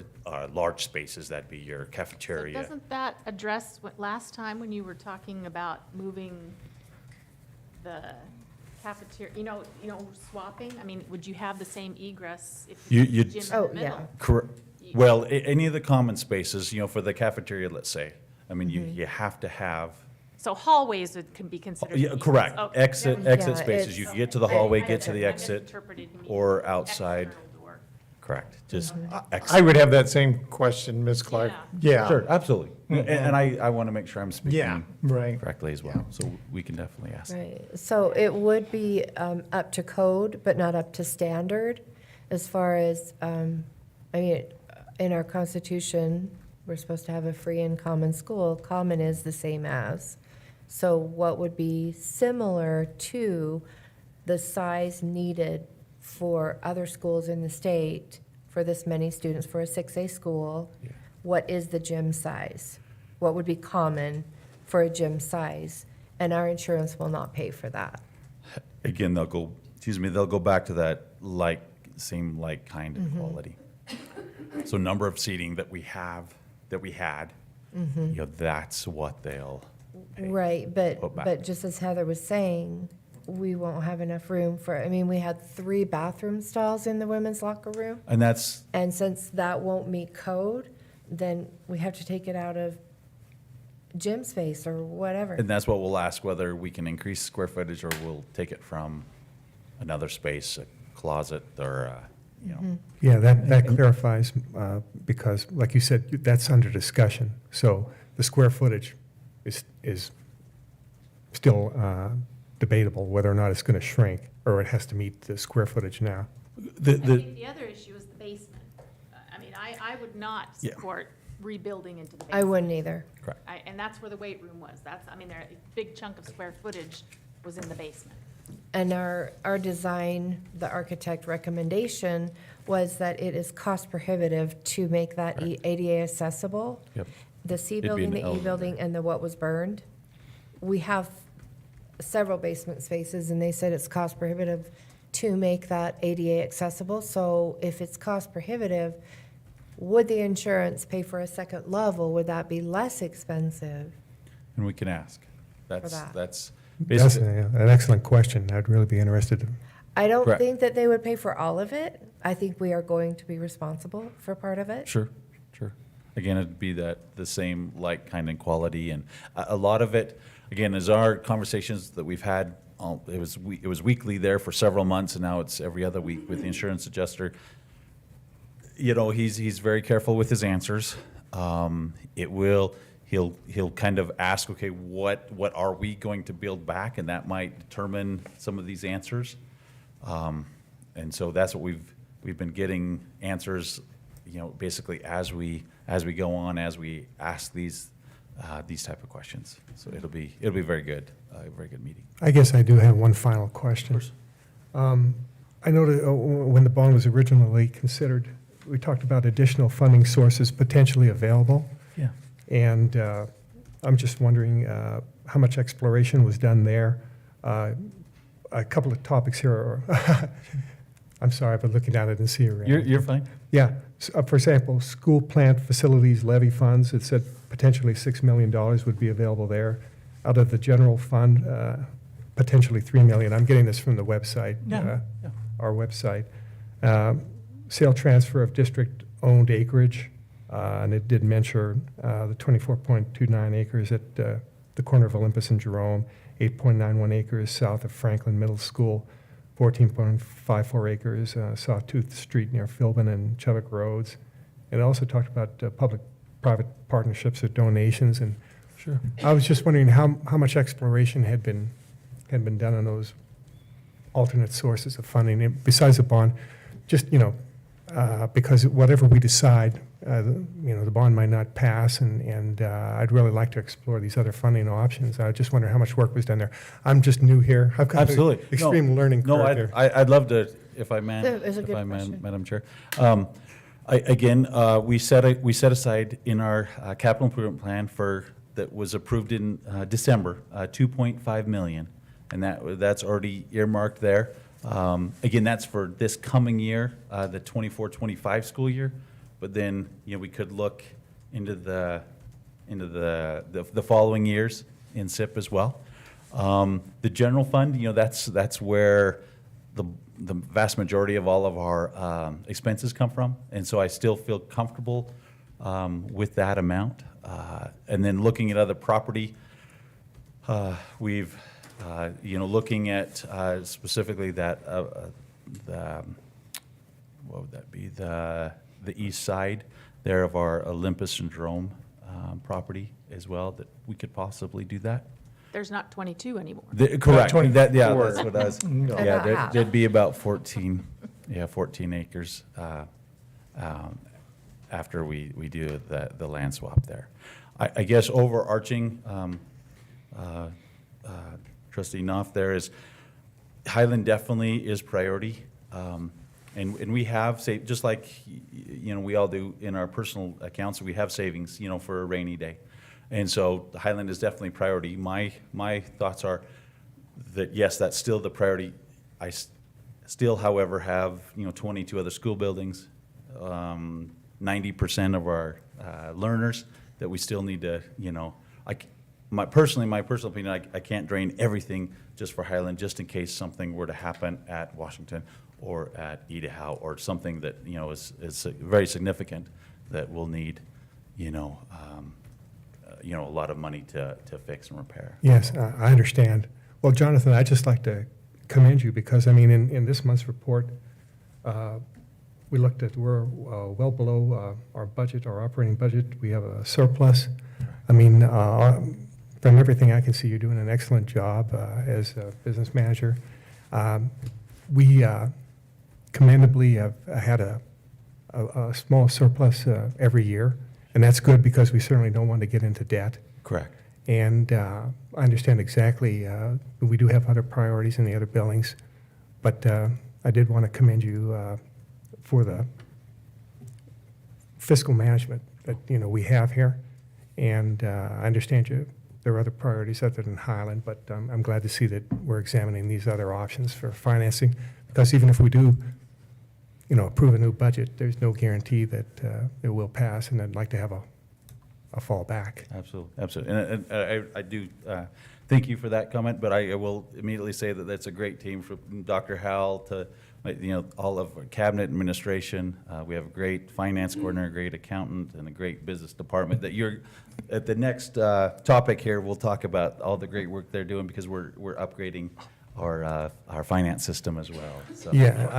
large spaces. That'd be your So cafeteria. doesn't that address what last time when you were talking about moving the cafeteria, swapping? Would you have the same egress if you You'd- put the gym Oh, in the yeah. middle? Correct. Well, any of the common spaces, for the cafeteria, let's say, you have to have. So hallways can be considered. Yeah, egress. correct. Okay. Exit Yeah, spaces. You it's- can get to the hallway, I get to the exit, misinterpreted you mean or outside. external door. Correct. Just I exit. would have that same question, Ms. Clark. Yeah. Sure, absolutely. And I want to make sure I'm Yeah, speaking right. correctly as well. So we can definitely ask. Right, so it would be up to code, but not up to standard, as far as, in our Constitution, we're supposed to have a free and common school. Common is the same as. So what would be similar to the size needed for other schools in the state for this many students for a 6A school? Yeah. What is the gym size? What would be common for a gym size? And our insurance will not pay for that. Again, they'll go back to that same kind of quality. So number of seating that we had, that's what they'll pay. Right, Put but back. just as Heather was saying, we won't have enough room for, we had 3 bathroom stalls in the women's locker room. And that's, And since that won't meet code, then we have to take it out of gym space or whatever. and that's what we'll ask, whether we can increase square footage or we'll take it from another space, a closet, or, Yeah, that clarifies, because like you said, that's under discussion. So the square footage is still debatable, whether or not it's going to shrink, or it has to meet the square footage now. I think the other issue is the basement. I would not Yeah. support rebuilding into the I basement. wouldn't either. correct. And that's where the weight room was. A big chunk of square footage was in the basement. And our design, the architect recommendation was that it is cost prohibitive to make that ADA accessible. Yep. The C It'd be building, an the E elevator. building, and the what was burned. We have several basement spaces, and they said it's cost prohibitive to make that ADA accessible. So if it's cost prohibitive, would the insurance pay for a second level? Would that be less expensive? And we can ask. That's that. that's That's basically an excellent question. I'd really be interested. I don't Correct. think that they would pay for all of it. I think we are going to be responsible for part of it. sure. Again, it'd be the same like, kind, and quality, and a lot of it, again, is our conversations that we've had. It was weekly there for several months, and now it's every other week with the insurance adjuster. You know, he's very careful with his answers. He'll kind of ask, okay, what are we going to build back, and that might determine some of these answers. And so that's what we've been getting answers, you know, basically as we go on, as we ask these type of questions. So it'll be very good, a very good meeting. I guess I do have one final question. I know that when the bond was originally considered, we talked about additional funding sources potentially available. Yeah. And I'm just wondering how much exploration was done there. A couple of topics here are, I'm sorry, I've been looking down, I didn't see you. You're fine. Yeah, for example, school plant facilities levy funds, it said potentially $6 million would be available there. Out of the general fund, potentially $3 million. I'm getting this from the website, our website. Sale transfer of district-owned acreage, and it did mention the 24.29 acres at the corner of Olympus and Jerome, 8.91 acres south of Franklin Middle School, 14.54 acres South Tooth Street near Philbin and Chubbuck Roads. It also talked about public-private partnerships or donations. And Sure. I was just wondering how much exploration had been done on those alternate sources of funding, and besides the bond, just, because whatever we decide, the bond might not pass, and I'd really like to explore these other funding options. I just wonder how much work was done there. I'm just new here. I've got Absolutely. an extreme learning curve No, here. I'd love to, if I may, That was a good question. Madam Chair. We set aside in our capital improvement plan that was approved in December, $2.5 million, and that's already earmarked there. Again, that's for this coming year, the 24-25 school year. But then, we could look into the following years in SIP as well. The general fund, that's where the vast majority of all of our expenses come from, and so I still feel comfortable with that amount. And then looking at other property, we've looking at specifically that what would that be, the east side there of our Olympus and Jerome property as well, that we could possibly do that. There's not 22 anymore. Correct. 24. That's what I was. About Yeah, half. there'd be about 14 acres after we do the land swap there. I guess overarching, Trustee Knopf, there is, Highland definitely is priority. And we have saved, just like, we all do in our personal accounts, we have savings, for a rainy day. And so the Highland is definitely priority. My thoughts are that, yes, that's still the priority. I still, however, have, 22 other school buildings, 90% of our learners that we still need to, my personal opinion, I can't drain everything just for Highland, just in case something were to happen at Washington or at Idaho, or something that, is very significant that will need, a lot of money to fix and repair. Yes, I understand. Well, Jonathan, I'd just like to commend you because, in this month's report, we looked at, we're well below our budget, our operating budget. We have a surplus. From everything I can see, you're doing an excellent job as a business manager. We commendably have had a small surplus every year, and that's good because we certainly don't want to get into debt. Correct. And I understand exactly, we do have other priorities in the other buildings, but I did want to commend you for the fiscal management that, we have here. And I understand there are other priorities other than Highland, but I'm glad to see that we're examining these other options for financing, because even if we do approve a new budget, there's no guarantee that it will pass, and I'd like to have a fallback. Absolutely, absolutely. And I do thank you for that comment, but I will immediately say that that's a great team from Dr. Howell to, all of our cabinet administration. We have a great finance coordinator, a great accountant, and a great business department that at the next topic here, we'll talk about all the great work they're doing because we're upgrading our finance system as well. So. Yeah,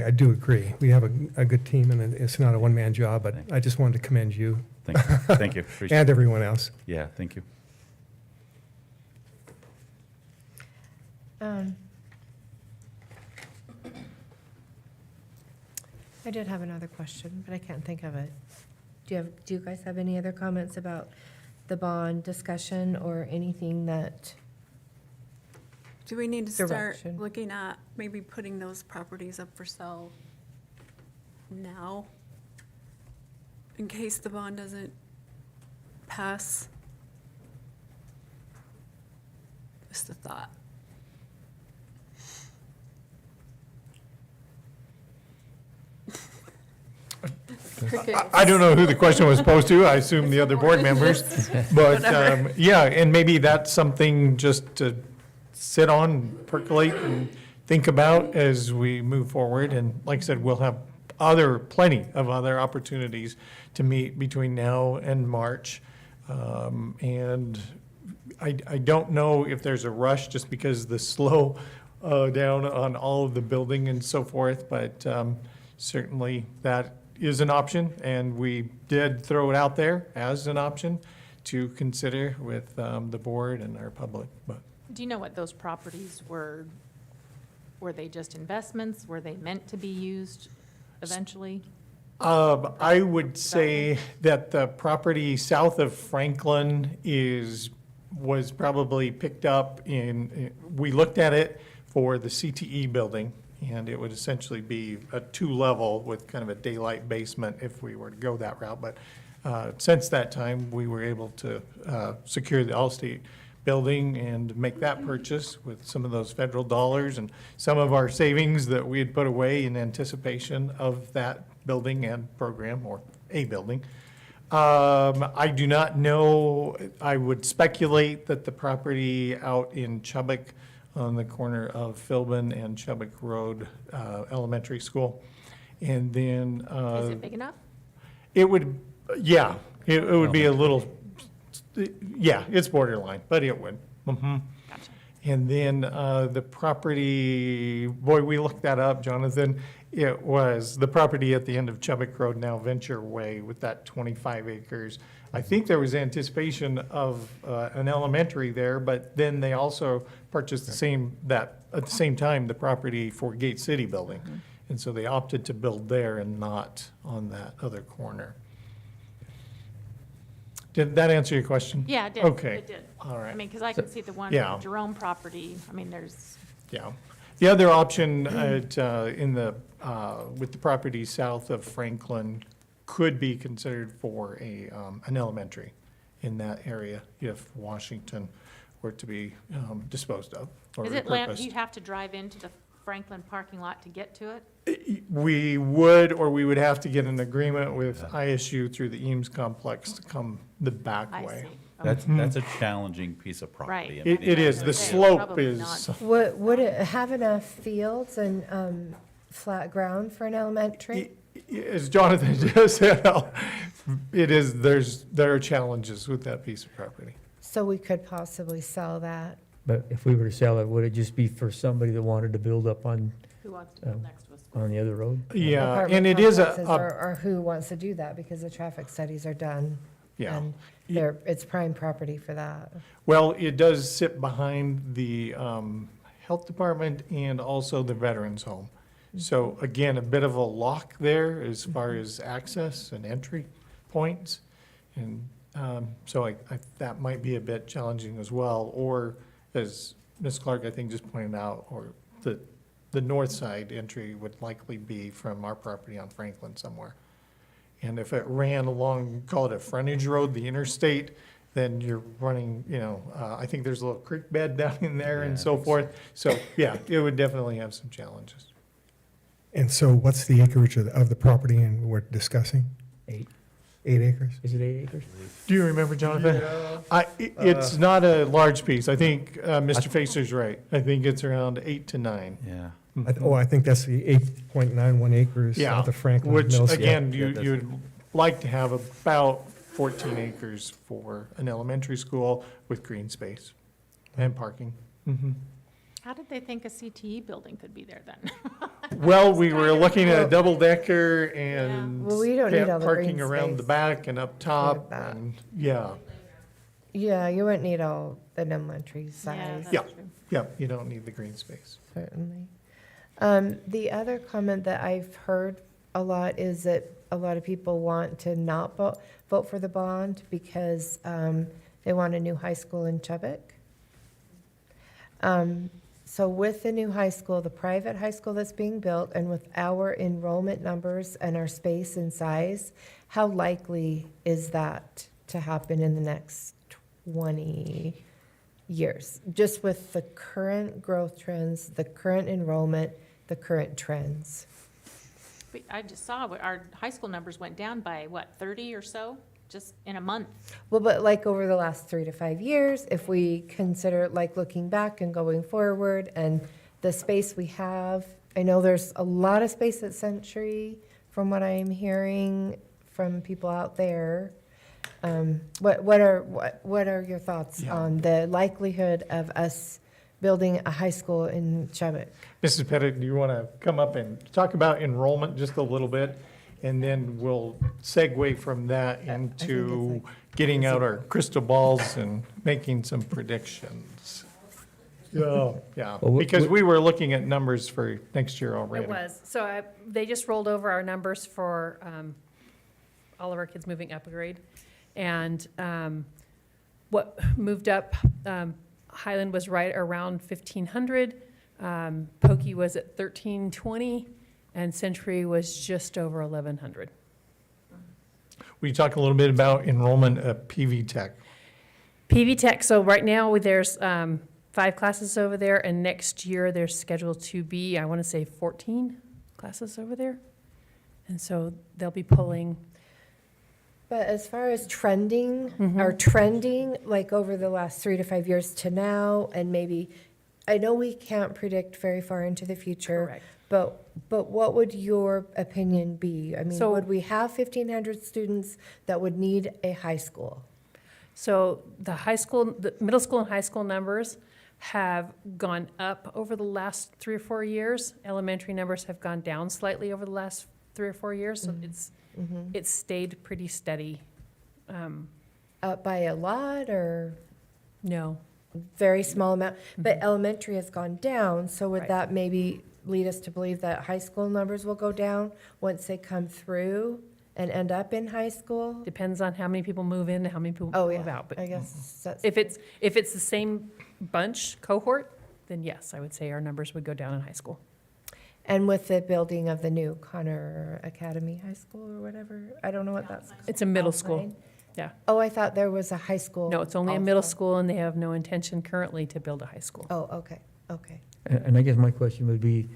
I do agree. We have a good team, and it's not a one-man job, but I just wanted to commend you. Thank you. Thank you. Appreciate And it. everyone else. Yeah, thank you. I did have another question, but I can't think of it. Do you guys have any other comments about the bond discussion or anything that, Do we need to start Direction. looking at maybe putting those properties up for sale now? In case the bond doesn't pass? Just a thought. I don't know who the question was posed to, I assume the other board members. But, yeah, and maybe that's something just to sit on, percolate, and think about as we move forward. And like I said, we'll have plenty of other opportunities to meet between now and March. And I don't know if there's a rush just because the slow down on all of the building and so forth, but certainly that is an option, and we did throw it out there as an option to consider with the board and our public. But Do you know what those properties were? Were they just investments? Were they meant to be used eventually? I would say that the property south of Franklin was probably picked up we looked at it for the CTE building, and it would essentially be a two-level with kind of a daylight basement if we were to go that route. But since that time, we were able to secure the Allstate building and make that purchase with some of those federal dollars and some of our savings that we had put away in anticipation of that building and program, or a building. I do not know. I would speculate that the property out in Chubbuck on the corner of Philbin and Chubbuck Road Elementary School. And then Is it big enough? it would, yeah, it would be a little, yeah, it's borderline, but it would. Mhm. Gotcha. And then the property, boy, we looked that up, Jonathan. It was the property at the end of Chubbuck Road, now Venture Way, with that 25 acres. I think there was anticipation of an elementary there, but then they also purchased at the same time, the property for Gate City building. And so they opted to build there and not on that other corner. Did that answer your question? Yeah, it did. Okay. It did. All right. I mean, because I can see the one, Yeah. Jerome property, I mean, there's, Yeah. The other option with the property south of Franklin could be considered for an elementary in that area if Washington were to be disposed of or is it, repurposed. you'd have to drive into the Franklin parking lot to get to it? We would, or we would have to get an agreement with ISU through the Eames complex to come the back I way. see. That's a challenging piece of property. Right. I mean, It is, the Okay, slope probably is, not. would it have enough fields and flat ground for an elementary? as Jonathan just said, there are challenges with that piece of property. So we could possibly sell that. But if we were to sell it, would it just be for somebody that wanted to build up on Who wants to build next to a school? on the other road? Yeah, Apartment and it is complexes, or who wants to do that, because the traffic studies are done. yeah. And it's prime property for that. Well, it does sit behind the health department and also the veterans home. So again, a bit of a lock there as far as access and entry points. And so that might be a bit challenging as well. Or as Ms. Clark, I think, just pointed out, or the north side entry would likely be from our property on Franklin somewhere. And if it ran along, call it a frontage road, the interstate, then you're running, I think there's a little creek bed down in there and so forth. So, yeah, it would definitely have some challenges. And so what's the acreage of the property and we're discussing? 8. 8 acres? Is it 8 acres? Do you remember, Jonathan? It's not a large piece. I think Mr. Facer's right. I think it's around 8 to 9. Yeah. I think that's the 8.91 acres Yeah, south of Franklin which, Mills. again, Yeah, that's- you'd like to have about 14 acres for an elementary school with green space and parking. Mhm. How did they think a CTE building could be there then? Well, we were looking at a double decker and Well, we don't need all the parking green around the space back and up top that. and, yeah, Yeah, you wouldn't need all the elementary Yeah, size, that's Yeah. true. yeah, you don't need the green space. certainly. The other comment that I've heard a lot is that a lot of people want to not vote for the bond because they want a new high school in Chubbuck. So with the new high school, the private high school that's being built, and with our enrollment numbers and our space and size, how likely is that to happen in the next 20 years? Just with the current growth trends, the current enrollment, the current trends. I just saw our high school numbers went down by, what, 30 or so, just in a month? Well, but like over the last 3 to 5 years, if we consider like looking back and going forward and the space we have, I know there's a lot of space at Century from what I'm hearing from people out there. What are your thoughts Yeah. on the likelihood of us building a high school in Chubbuck? Mrs. Pettit, do you want to come up and talk about enrollment just a little bit? And then we'll segue from that into getting out our crystal balls and making some predictions. Yeah, Well, because we were looking at numbers for next year already. It was. So they just rolled over our numbers for all of our kids moving up a grade. And what moved up, Highland was right around 1,500. Pokey was at 1,320. And Century was just over 1,100. Will you talk a little bit about enrollment at PV Tech? PV Tech, so right now there's 5 classes over there, and next year there's scheduled to be, I want to say 14 classes over there. And so they'll be pulling, But as far as trending, Mhm. or trending, like over the last 3 to 5 years to now, and maybe, I know we can't predict very far into the future, correct. but what would your opinion be? I mean, So- would we have 1,500 students that would need a high school? So the middle school and high school numbers have gone up over the last 3 or 4 years. Elementary numbers have gone down slightly over the last 3 or 4 years, so it's stayed pretty steady. Up by a lot or No, very small amount? But elementary has gone down, so would Right. that maybe lead us to believe that high school numbers will go down once they come through and end up in high school? depends on how many people move in and how many people Oh, move yeah, out. But I guess that's. if it's the same bunch, cohort, then yes, I would say our numbers would go down in high school. And with the building of the new Connor Academy High School or whatever, I don't know what that's. It's a middle school. Alpine? Yeah. Oh, I thought there was a high school. No, it's only a middle also. school, and they have no intention currently to build a high school. Oh, okay. And I guess my question would be,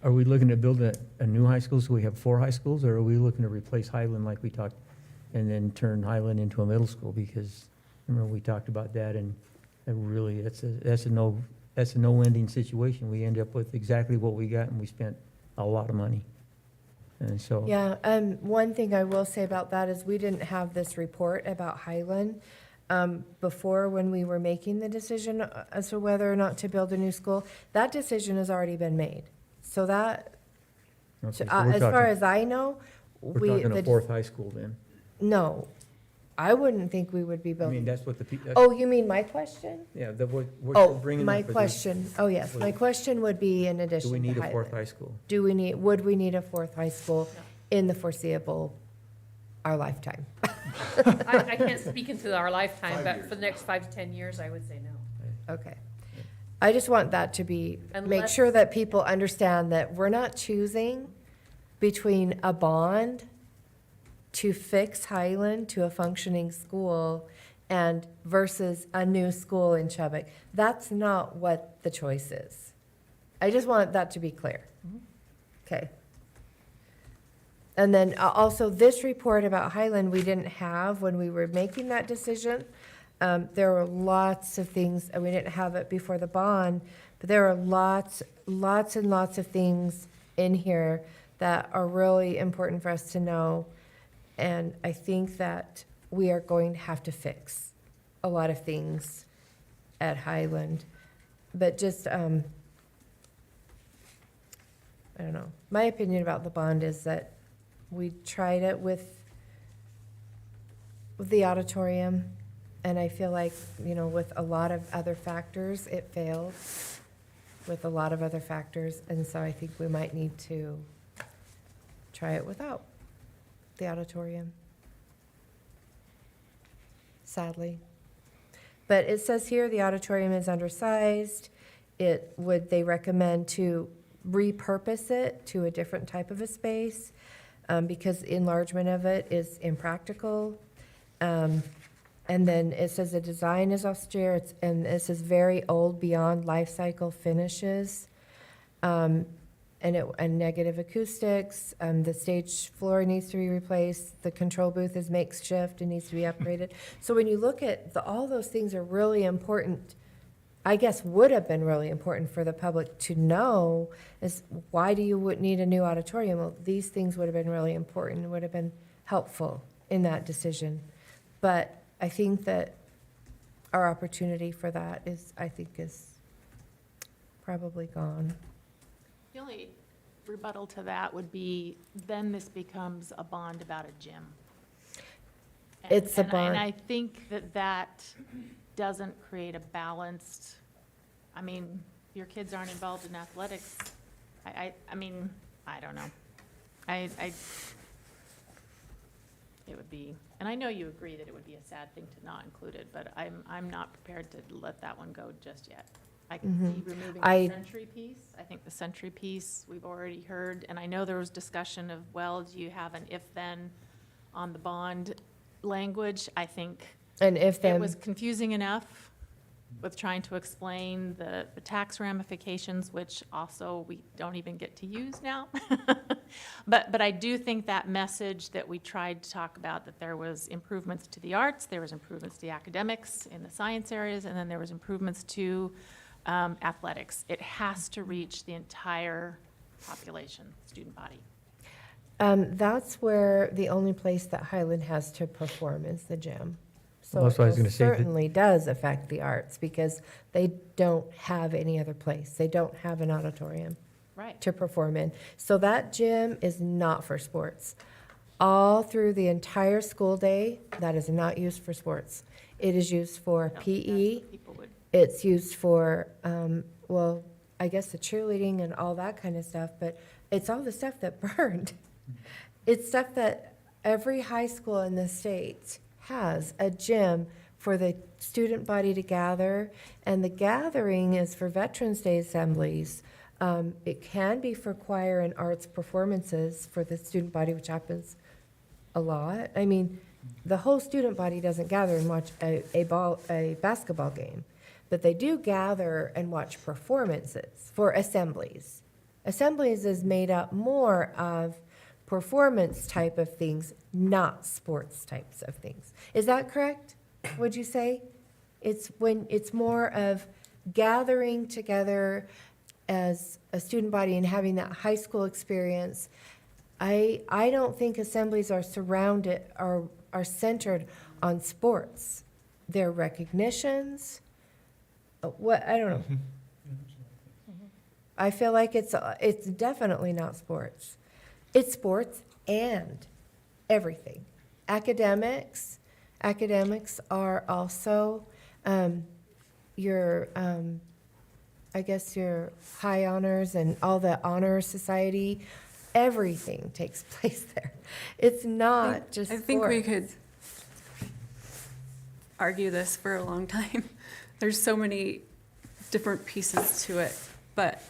are we looking to build a new high school so we have 4 high schools, or are we looking to replace Highland like we talked, and then turn Highland into a middle school? Because, remember, we talked about that, and really, that's a no-ending situation. We end up with exactly what we got, and we spent a lot of money. And so. Yeah, one thing I will say about that is we didn't have this report about Highland before when we were making the decision as to whether or not to build a new school. That decision has already been made. So that, Okay, so as far as I know, we're talking a 4th high school then. no, I wouldn't think we would be I mean, building. that's what the, Oh, you mean my question? yeah, we're Oh, bringing my up for this. question, oh, yes, my question would be in Do addition we to need a 4th Highland. high school? Would we need a 4th high school in the foreseeable, our lifetime? I can't speak into our lifetime, but for the next 5 to 10 years, I would say no. Okay. I just want that to be, make Unless- sure that people understand that we're not choosing between a bond to fix Highland to a functioning school and versus a new school in Chubbuck. That's not what the choice is. I just want that to be clear. Okay, And then also this report about Highland, we didn't have when we were making that decision. There were lots of things, and we didn't have it before the bond, but there are lots and lots of things in here that are really important for us to know. And I think that we are going to have to fix a lot of things at Highland. But just, I don't know. My opinion about the bond is that we tried it with the auditorium, and I feel like, with a lot of other factors, it failed with a lot of other factors, and so I think we might need to try it without the auditorium. Sadly. But it says here the auditorium is undersized. They recommend to repurpose it to a different type of a space, because enlargement of it is impractical. And then it says the design is austere, and it says very old beyond life cycle finishes, and negative acoustics. The stage floor needs to be replaced. The control booth is makeshift and needs to be upgraded. So when you look at all those things are really important. I guess would have been really important for the public to know is why do you need a new auditorium? Well, these things would have been really important, would have been helpful in that decision. But I think that our opportunity for that is probably gone. The only rebuttal to that would be, then this becomes a bond about a gym. It's a bond. And I think that doesn't create a balanced, your kids aren't involved in athletics. I don't know. It would be, and I know you agree that it would be a sad thing to not include it, but I'm not prepared to let that one go just yet. I can see removing the century piece. I think the century piece, we've already heard, and I know there was discussion of, well, do you have an if-then on the bond language? I think And if it then, was confusing enough with trying to explain the tax ramifications, which also we don't even get to use now. But I do think that message that we tried to talk about, that there was improvements to the arts, there was improvements to the academics in the science areas, and then there was improvements to athletics. It has to reach the entire population, student body. that's where the only place that Highland has to perform is the gym. So Well, that's what I was it gonna say, that- certainly does affect the arts because they don't have any other place. They don't have an auditorium Right. to perform in. So that gym is not for sports. All through the entire school day, that is not used for sports. It is used for No, PE. that's what people would- It's used for, I guess the cheerleading and all that kind of stuff, but it's all the stuff that burned. It's stuff that every high school in the state has a gym for the student body to gather, and the gathering is for Veterans Day assemblies. It can be for choir and arts performances for the student body, which happens a lot. The whole student body doesn't gather and watch a basketball game, but they do gather and watch performances for assemblies. Assemblies is made up more of performance type of things, not sports types of things. Is that correct, would you say? It's more of gathering together as a student body and having that high school experience. I don't think assemblies are centered on sports. They're recognitions. I don't know. I feel like it's definitely not sports. It's sports and everything. Academics are also your high honors and all the honor society. Everything takes place there. It's not just I think we sports. could argue this for a long time. There's so many different pieces to it, but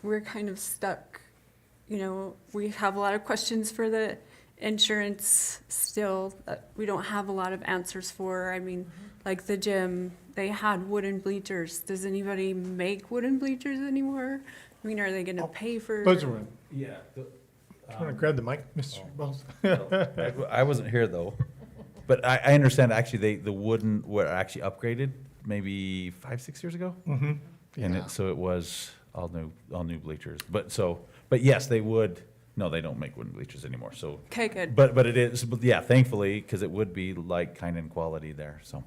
we're kind of stuck. We have a lot of questions for the insurance still that we don't have a lot of answers for. Like the gym, they had wooden bleachers. Does anybody make wooden bleachers anymore? Are they going to pay for? Those are in. Yeah, You want to grab the mic, Mr. Bowles? I wasn't here though, but I understand actually the wooden were actually upgraded maybe 5-6 years ago. Mm-hmm. And so it was all new bleachers. But yes, they would, no, they don't make wooden bleachers anymore, so. Okay, good. But it is, but yeah, thankfully, because it would be like kind and quality there, so.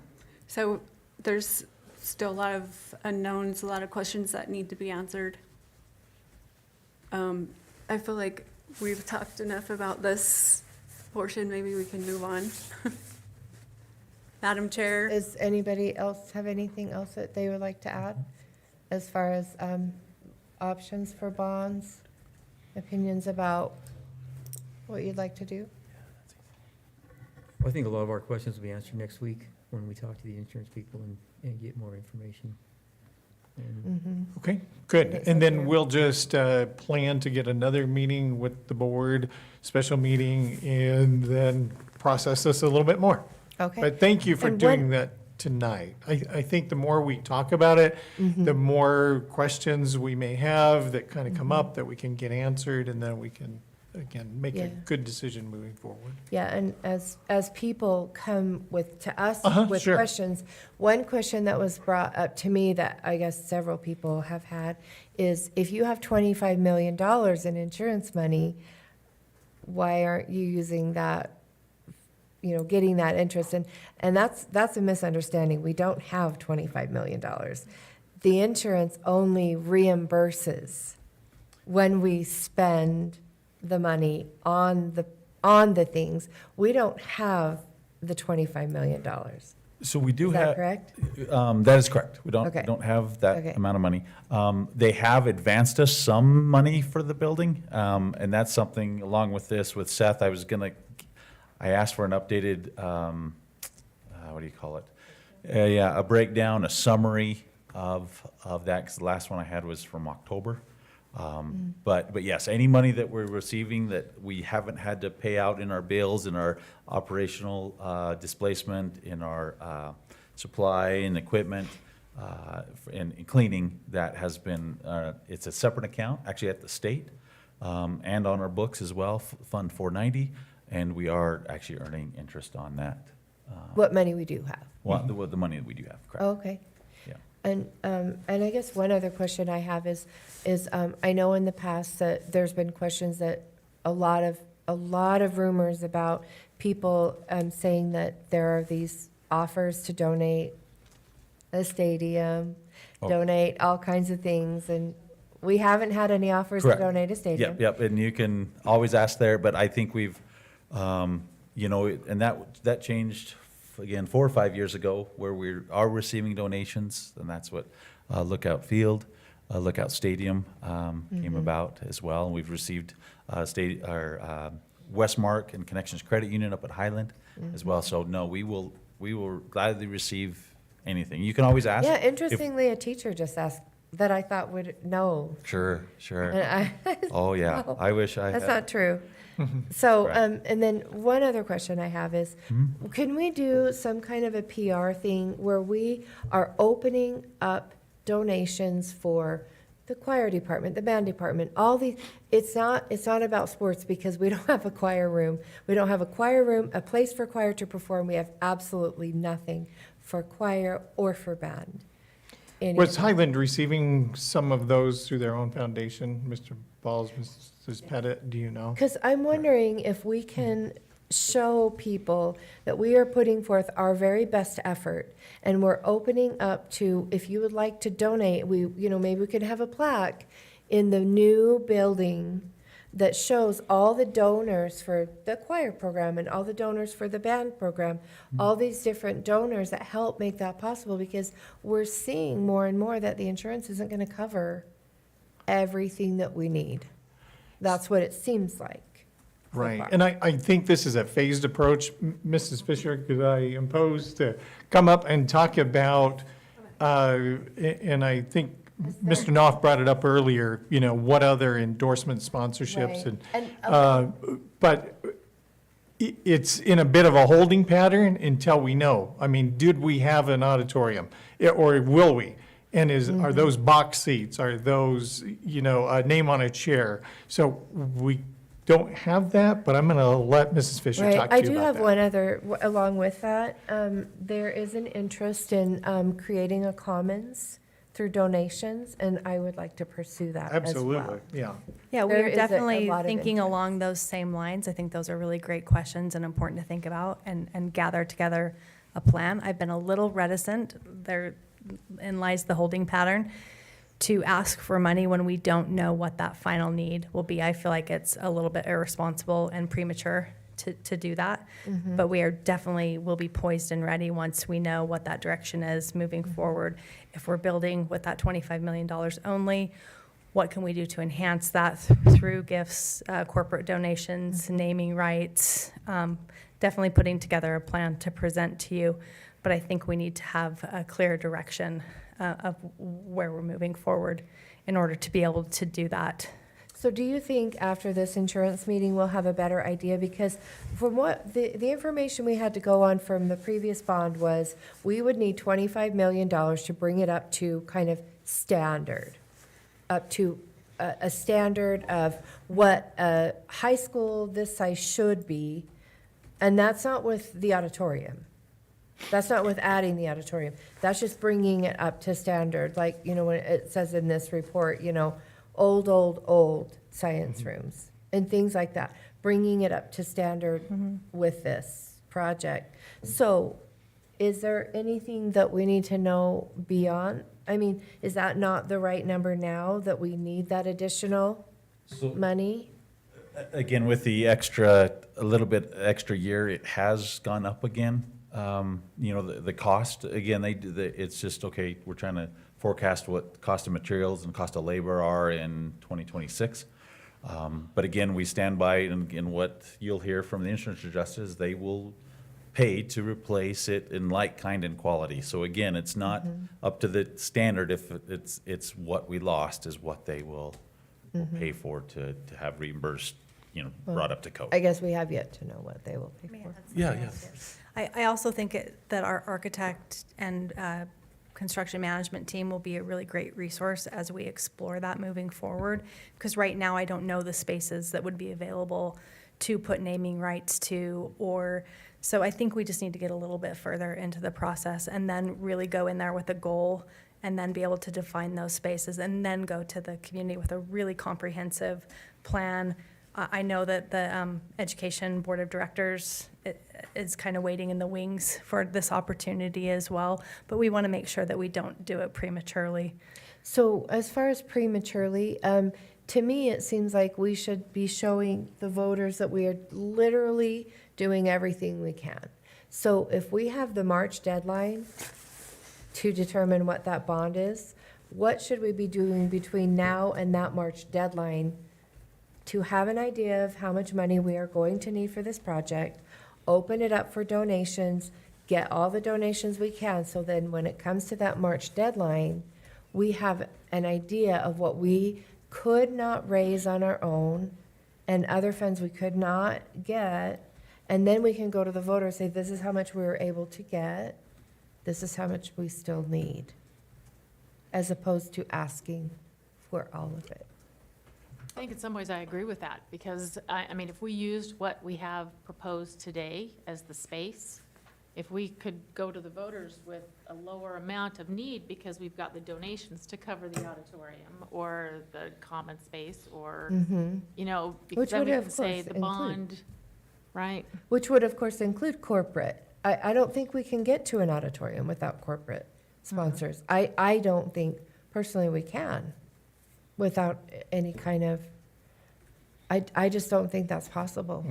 So there's still a lot of unknowns, a lot of questions that need to be answered. I feel like we've talked enough about this portion, maybe we can move on. Madam Chair, Does anybody else have anything else that they would like to add as far as options for bonds, opinions about what you'd like to do? I think a lot of our questions will be answered next week when we talk to the insurance people and get more information. And Mm-hmm. Okay, good. Makes And sense, then yeah. we'll just plan to get another meeting with the board, special meeting, and then process this a little bit more. Okay. But thank you for And doing when- that tonight. I think the more we talk about it, the more questions we may have that kind of come up that we can get answered, and then we can, again, make a Yeah. good decision moving forward. Yeah, and as people come to us with sure. questions, one question that was brought up to me that I guess several people have had is, if you have $25 million in insurance money, why aren't you using that, getting that interest? And that's a misunderstanding. We don't have $25 million. The insurance only reimburses when we spend the money on the things. We don't have the $25 million. So we do Is have. that correct? That is correct. We Okay. don't have that Okay. amount of money. They have advanced us some money for the building, and that's something, along with this, with Seth, I asked for an updated, what do you call it? A breakdown, a summary of that, because the last one I had was from October. But yes, any money that we're receiving that we haven't had to pay out in our bills, in our operational displacement, in our supply and equipment, and cleaning, that has been, it's a separate account, actually at the state, and on our books as well, Fund 490, and we are actually earning interest on that. What money we do have. The money that we do have, correct. Oh, okay. Yeah. And I guess one other question I have is I know in the past that there's been questions that a lot of rumors about people saying that there are these offers to donate a stadium, Oh. donate all kinds of things, and we haven't had any offers to Correct. donate a stadium. Yep, and you can always ask there, but I think we've, and that changed, again, 4 or 5 years ago, where we are receiving donations, and that's what Lookout Field, Lookout Stadium came about as well, and we've received our Westmark and Connections Credit Union up at Highland as well, so no, we will gladly receive anything. You can always ask. Yeah, if- interestingly, a teacher just asked that I thought would know. Sure. And Oh, yeah, No, I wish I had. that's not true. So, Right. and then one other question I have is, can we do some kind of a PR thing where we are opening up donations for the choir department, the band department, all these, it's not about sports because we don't have a choir room. We don't have a choir room, a place for choir to perform. We have absolutely nothing for choir or for band. Was Highland receiving some of those through their own foundation? Mr. Balls, Mrs. Pettit, do you know? Because I'm wondering if we can show people that we are putting forth our very best effort, and we're opening up to, if you would like to donate, maybe we could have a plaque in the new building that shows all the donors for the choir program and all the donors for the band program, all these different donors that help make that possible, because we're seeing more and more that the insurance isn't going to cover everything that we need. That's what it seems like. so Right, far. and I think this is a phased approach. Mrs. Fisher, could I impose to come up and talk about, and I think Mr. Knopf brought it up earlier, what other endorsement sponsorships Right. and, And, but it's in a bit of a holding pattern until we know. I mean, did we have an auditorium, or will we? And are those box seats, are those, a name on a chair? So don't have that, but I'm going to let Mrs. Fisher Right, talk to I you do about have that. one other, along with that. There is an interest in creating a commons through donations, and I would like to pursue that as well. Absolutely, yeah. Yeah, There we're is a definitely lot of thinking interest. along those same lines. I think those are really great questions and important to think about and gather together a plan. I've been a little reticent, therein lies the holding pattern, to ask for money when we don't know what that final need will be. I feel like it's a little bit irresponsible and premature to do that. But we are definitely, will be poised and ready once we know what that direction is moving forward. If we're building with that $25 million only, what can we do to enhance that through gifts, corporate donations, naming rights? Definitely putting together a plan to present to you. But I think we need to have a clear direction of where we're moving forward in order to be able to do that. So do you think after this insurance meeting, we'll have a better idea? Because from what, the information we had to go on from the previous bond was, we would need $25 million to bring it up to kind of standard, up to a standard of what a high school this size should be. And that's not with the auditorium. That's not with adding the auditorium. That's just bringing it up to standard. Like, you know, when it says in this report, you know, old science rooms and things like that, bringing it up to standard with this project. So is there anything that we need to know beyond? I mean, is that not the right number now, that we need that additional money? Again, with the extra, a little bit extra year, it has gone up again. You know, the cost, again, it's just, okay, we're trying to forecast what cost of materials and cost of labor are in 2026. But again, we stand by, and what you'll hear from the insurance adjusters, they will pay to replace it in like, kind, and quality. So again, it's not up to the standard. If it's what we lost is what they will pay for to have reimbursed, you know, brought up to code. I guess we have yet to know what they will pay for. Yeah. I also think that our architect and construction management team will be a really great resource as we explore that moving forward. Because right now, I don't know the spaces that would be available to put naming rights to, so I think we just need to get a little bit further into the process and then really go in there with a goal and then be able to define those spaces and then go to the community with a really comprehensive plan. I know that the Education Board of Directors is kind of waiting in the wings for this opportunity as well, but we want to make sure that we don't do it prematurely. So as far as prematurely, to me, it seems like we should be showing the voters that we are literally doing everything we can. So if we have the March deadline to determine what that bond is, what should we be doing between now and that March deadline to have an idea of how much money we are going to need for this project, open it up for donations, get all the donations we can, so then when it comes to that March deadline, we have an idea of what we could not raise on our own and other funds we could not get, and then we can go to the voter and say, this is how much we were able to get, this is how much we still need, as opposed to asking for all of it. I think in some ways I agree with that, because, I mean, if we used what we have proposed today as the space, if we could go to the voters with a lower amount of need because we've got the donations to cover the auditorium or the common space or, you know, because Which then would, we of can say course, the include. bond, right? Which would, of course, include corporate. I don't think we can get to an auditorium without corporate sponsors. I don't think, personally, we can without any kind of, I just don't think that's possible.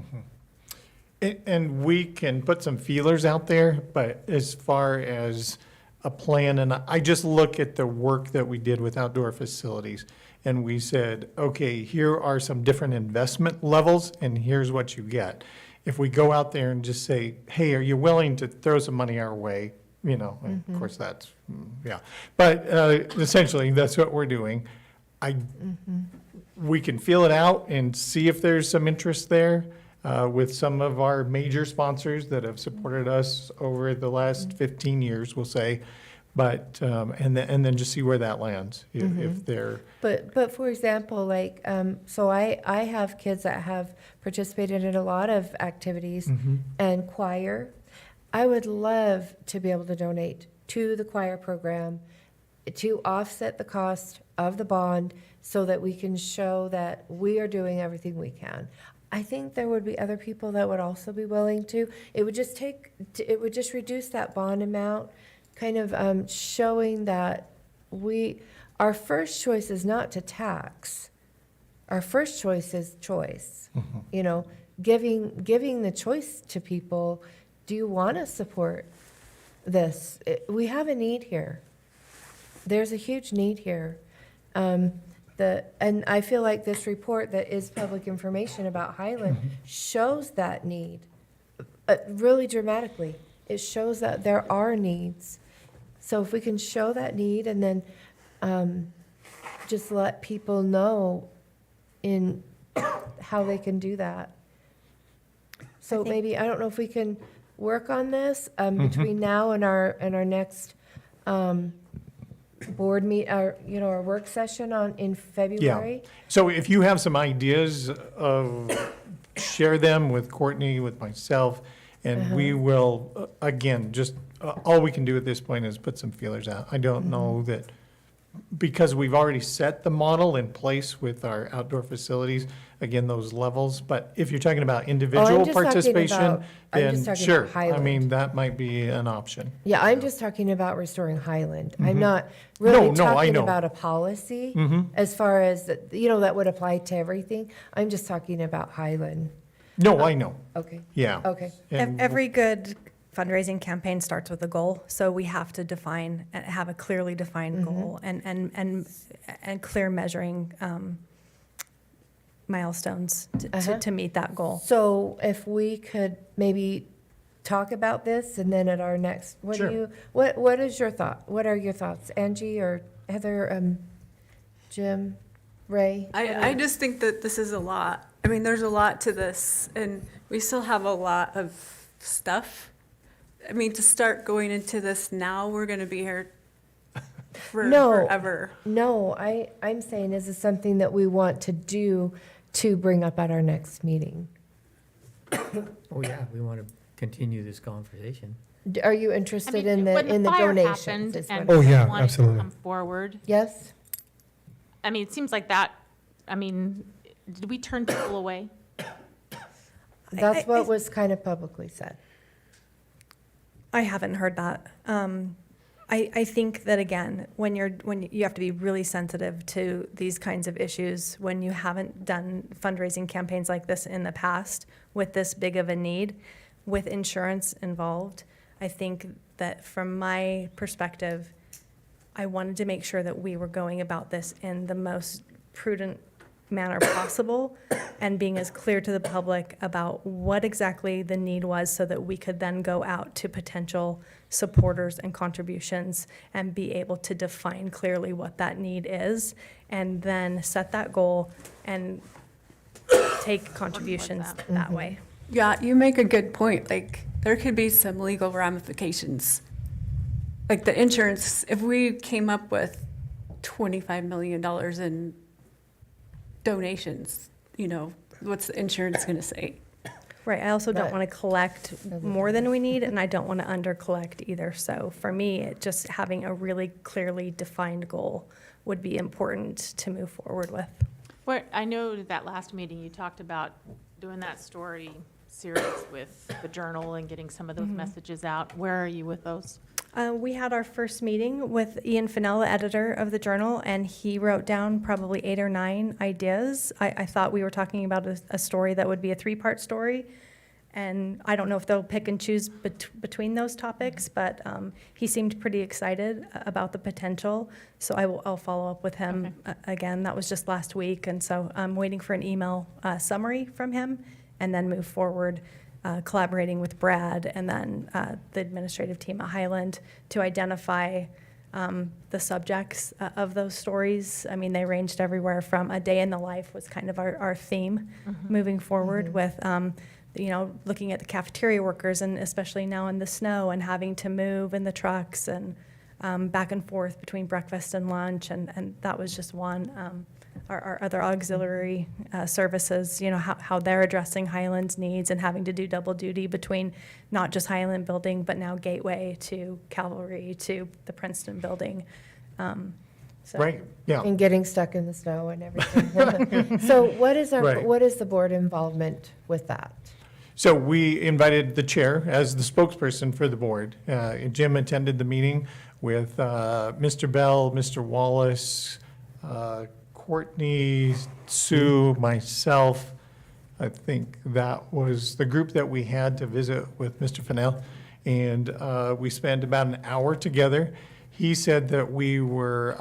And we can put some feelers out there, but as far as a plan, and I just look at the work that we did with outdoor facilities, and we said, okay, here are some different investment levels, and here's what you get. If we go out there and just say, hey, are you willing to throw some money our way? You know, and of course, that's, yeah. But essentially, that's what we're doing. We can feel it out and see if there's some interest there. With some of our major sponsors that have supported us over the last 15 years, we'll say, But, and then just see where that lands, if they're, But for example, like, so I have kids that have participated in a lot of activities and choir. I would love to be able to donate to the choir program to offset the cost of the bond so that we can show that we are doing everything we can. I think there would be other people that would also be willing to. It would just reduce that bond amount, kind of showing that our first choice is not to tax. Our first choice is choice. You know, giving the choice to people, do you want to support this? We have a need here. There's a huge need here. And I feel like this report that is public information about Highland shows that need really dramatically. It shows that there are needs. So if we can show that need and then just let people know in how they can do that. So maybe, I don't know if we can work on this between now and our next board meet, our work session in February. so if you have some ideas share them with Courtney, with myself, and we will, again, just, all we can do at this point is put some feelers out. I don't know that, because we've already set the model in place with our outdoor facilities, again, those levels, but if you're talking about individual participation, then sure, I mean, that might be an option. Yeah, I'm just talking about restoring Highland. I'm not really No, I talking know. about a policy as far as, that would apply to everything. I'm just talking about Highland. No, I know, Okay, yeah. okay. And Every good fundraising campaign starts with a goal, so we have to have a clearly defined goal and clear measuring milestones to meet that goal. So if we could maybe talk about this and then at our next, Sure. what is your thought? What are your thoughts? Angie or Heather, Jim, Ray? I just think that this is a lot. I mean, there's a lot to this, and we still have a lot of stuff. I mean, to start going into this now, we're gonna be here forever. No, I'm saying, is this something that we want to do to bring up at our next meeting? Oh, yeah, we want to continue this conversation. Are you I interested mean, in when the fire donations? happened is and what- Oh, yeah, wanted to absolutely. come forward, Yes? I mean, it seems like that, I mean, did we turn people away? That's what was kind of publicly said. I haven't heard that. I think that, again, when you have to be really sensitive to these kinds of issues, when you haven't done fundraising campaigns like this in the past with this big of a need, with insurance involved, I think that from my perspective, I wanted to make sure that we were going about this in the most prudent manner possible and being as clear to the public about what exactly the need was so that we could then go out to potential supporters and contributions and be able to define clearly what that need is and then set that goal and take contributions that way. Yeah, you make a good point. Like, there could be some legal ramifications. Like the insurance, if we came up with $25 million in donations, what's the insurance going to say? Right, I also don't Right. want to collect more than we need, and I don't want to under-collect either. So for me, just having a really clearly defined goal would be important to move forward with. Well, I know that last meeting, you talked about doing that story series with the Journal and getting some of those messages out. Where are you with those? We had our first meeting with Ian Fennell, the editor of the Journal, and he wrote down probably 8 or 9 ideas. I thought we were talking about a story that would be a 3-part story, and I don't know if they'll pick and choose between those topics, but he seemed pretty excited about the potential, so I'll follow up with him again. That was just last week, and so I'm waiting for an email summary from him, and then move forward collaborating with Brad and then the administrative team at Highland to identify the subjects of those stories. I mean, they ranged everywhere from a day in the life was kind of our theme moving forward with, looking at the cafeteria workers and especially now in the snow and having to move in the trucks and back and forth between breakfast and lunch, and that was just one. Our other auxiliary services, how they're addressing Highland's needs and having to do double duty between not just Highland building, but now Gateway to Cavalry to the Princeton building. So- Right, yeah. And getting stuck in the snow and everything. So what is Right. what is the board involvement with that? So we invited the chair as the spokesperson for the board. Jim attended the meeting with Mr. Bell, Mr. Wallace, Courtney, Sue, myself. I think that was the group that we had to visit with Mr. Fennell. And we spent about an hour together. He said that we were,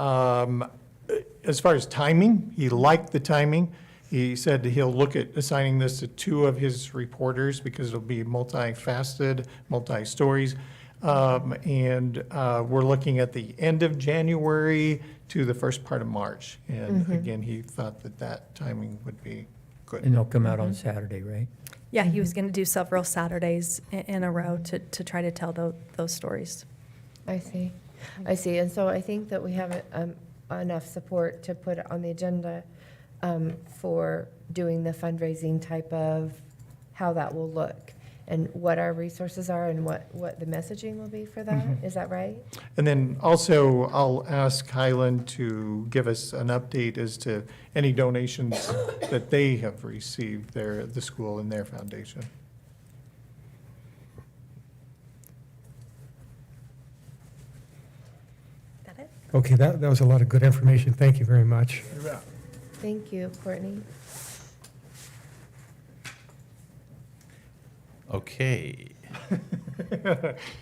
as far as timing, he liked the timing. He said he'll look at assigning this to 2 of his reporters because it'll be multifaceted, multi-stories. And we're looking at the end of January to the first part of March. And again, he thought that that timing would be good. And they'll come out on Saturday, right? Yeah, he was going to do several Saturdays in a row to try to tell those stories. I see. And so I think that we have enough support to put on the agenda for doing the fundraising type of how that will look and what our resources are and what the messaging will be for that. Is that right? And then also, I'll ask Highland to give us an update as to any donations that they have received, the school and their foundation. That it? Okay, that was a lot of good information. Thank you very much. Thank you, Courtney. Okay.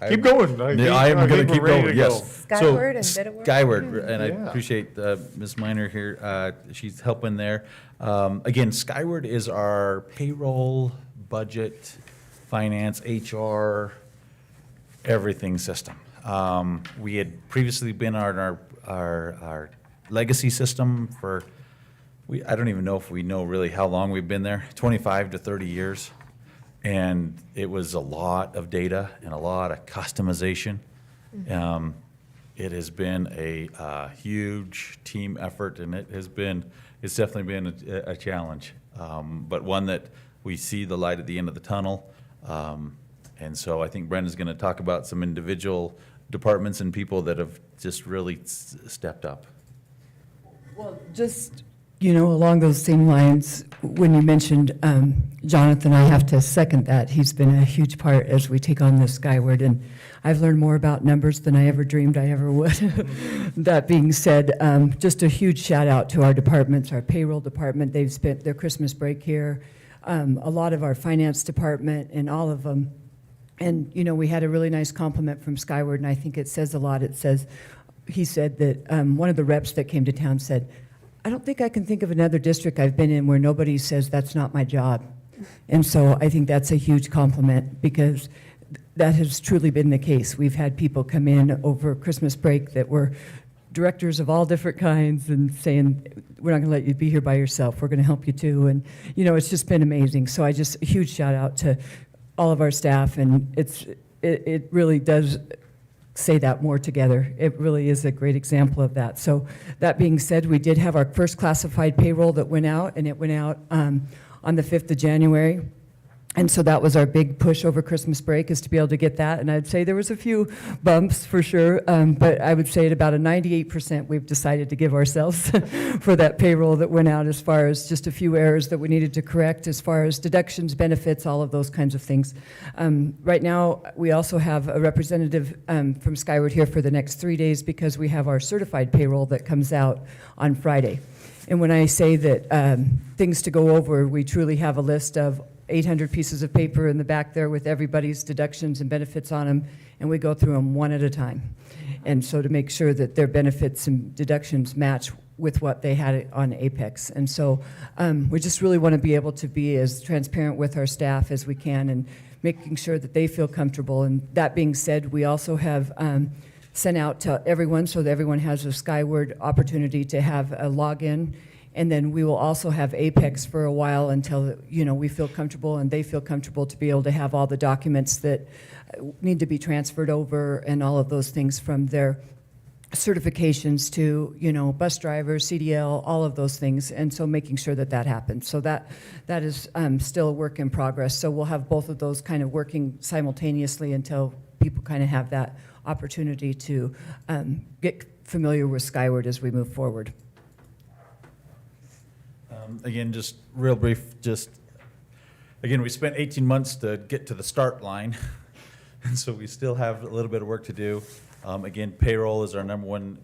Keep going. Yeah, I am I going think to keep we're ready going, to yes. go. Skyward and Bitterworth. Skyward, and I Yeah. appreciate Ms. Minor here. She's helping there. Again, Skyward is our payroll, budget, finance, HR, everything system. We had previously been on our legacy system for, I don't even know if we know really how long we've been there, 25 to 30 years. And it was a lot of data and a lot of customization. It has been a huge team effort, and it's definitely been a challenge, but one that we see the light at the end of the tunnel. And so I think Brenda's going to talk about some individual departments and people that have just really stepped up. Well, just, along those same lines, when you mentioned Jonathan, I have to second that. He's been a huge part as we take on this Skyward, and I've learned more about numbers than I ever dreamed I ever would. That being said, just a huge shout out to our departments, our payroll department. They've spent their Christmas break here. A lot of our finance department and all of them. And, we had a really nice compliment from Skyward, and I think it says a lot. He said that one of the reps that came to town said, I don't think I can think of another district I've been in where nobody says that's not my job. And so I think that's a huge compliment because that has truly been the case. We've had people come in over Christmas break that were directors of all different kinds and saying, we're not going to let you be here by yourself. We're going to help you too. And, it's just been amazing. So a huge shout out to all of our staff. And it really does say that more together. It really is a great example of that. So that being said, we did have our first classified payroll that went out, and it went out on the 5th of January. And so that was our big push over Christmas break, is to be able to get that. And I'd say there was a few bumps for sure, but I would say at about a 98% we've decided to give ourselves for that payroll that went out, as far as just a few errors that we needed to correct, as far as deductions, benefits, all of those kinds of things. Right now, we also have a representative from Skyward here for the next 3 days because we have our certified payroll that comes out on Friday. And when I say that things to go over, we truly have a list of 800 pieces of paper in the back there with everybody's deductions and benefits on them, and we go through them one at a time. And so to make sure that their benefits and deductions match with what they had on Apex. And so we just really want to be able to be as transparent with our staff as we can and making sure that they feel comfortable. And that being said, we also have sent out to everyone so that everyone has a Skyward opportunity to have a login. And then we will also have Apex for a while until, we feel comfortable and they feel comfortable to be able to have all the documents that need to be transferred over and all of those things from their certifications to, bus drivers, CDL, all of those things, and so making sure that that happens. So that is still a work in progress. So we'll have both of those kind of working simultaneously until people kind of have that opportunity to get familiar with Skyward as we move forward. Again, just real brief, again, we spent 18 months to get to the start line, and so we still have a little bit of work to do. Again, payroll is our number one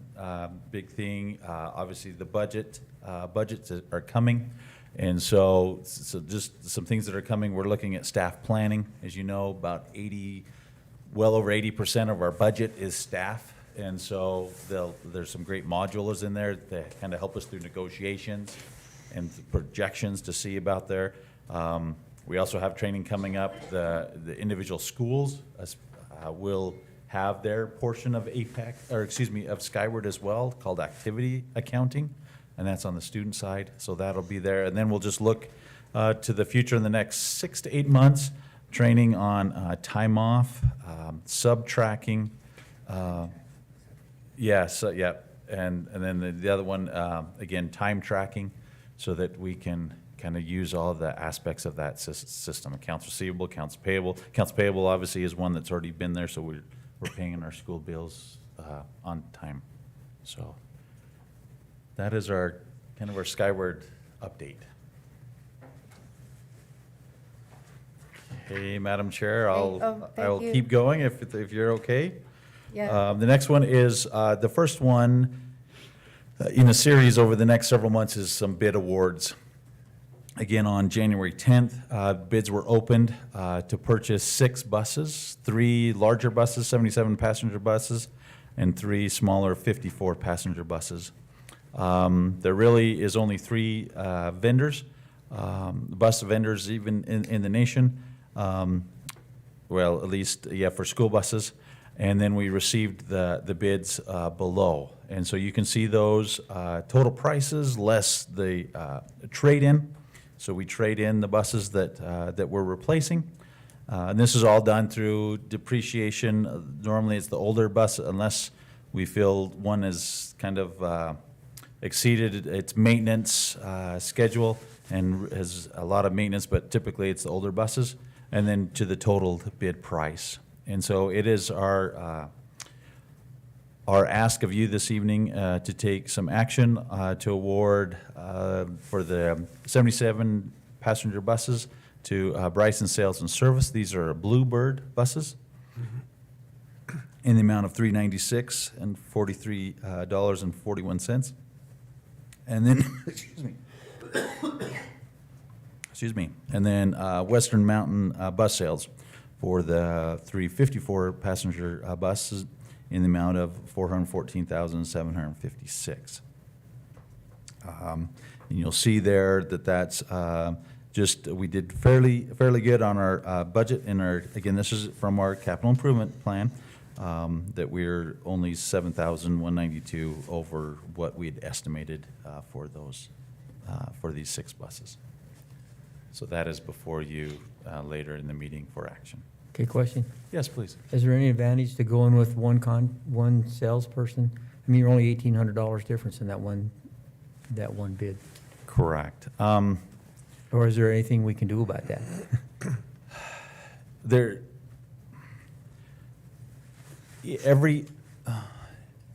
big thing. Obviously, the budgets are coming, and so just some things that are coming. We're looking at staff planning. As you know, well over 80% of our budget is staff, and so there's some great modulars in there that kind of help us through negotiations and projections to see about there. We also have training coming up. The individual schools will have their portion of of Skyward as well, called activity accounting, and that's on the student side, so that'll be there. And then we'll just look to the future in the next 6 to 8 months, training on time off, sub-tracking, and then the other one, again, time tracking, so that we can kind of use all of the aspects of that system, accounts receivable, accounts payable. Accounts payable obviously is one that's already been there, so we're paying our school bills on time. So that is our Skyward update. Okay, Madam Chair, I'll thank you. keep going if you're okay. Yeah. The next one is, the first one in a series over the next several months is some bid awards. Again, on January 10th, bids were opened to purchase 6 buses, 3 larger buses, 77 passenger buses, and 3 smaller 54 passenger buses. There really is only 3 vendors, bus vendors even in the nation. Well, at least, for school buses. And then we received the bids below. And so you can see those total prices less the trade-in. So we trade in the buses that we're replacing. And this is all done through depreciation. Normally, it's the older bus, unless we feel one is kind of exceeded its maintenance schedule and has a lot of maintenance, but typically it's the older buses, and then to the total bid price. And so it is our ask of you this evening to take some action to award for the 77 passenger buses to Bryson Sales and Service. These are Bluebird buses in the amount of $396 and $43.41. And then, excuse me, and then Western Mountain Bus Sales for the 354 passenger buses in the amount of $414,756. And you'll see there that that's we did fairly good on our budget. Again, this is from our capital improvement plan, that we're only $7,192 over what we had estimated for these 6 buses. So that is before you later in the meeting for action. Okay, question? Yes, please. Is there any advantage to going with one salesperson? I mean, you're only $1,800 difference in that one bid. Correct. Or is there anything we can do about that?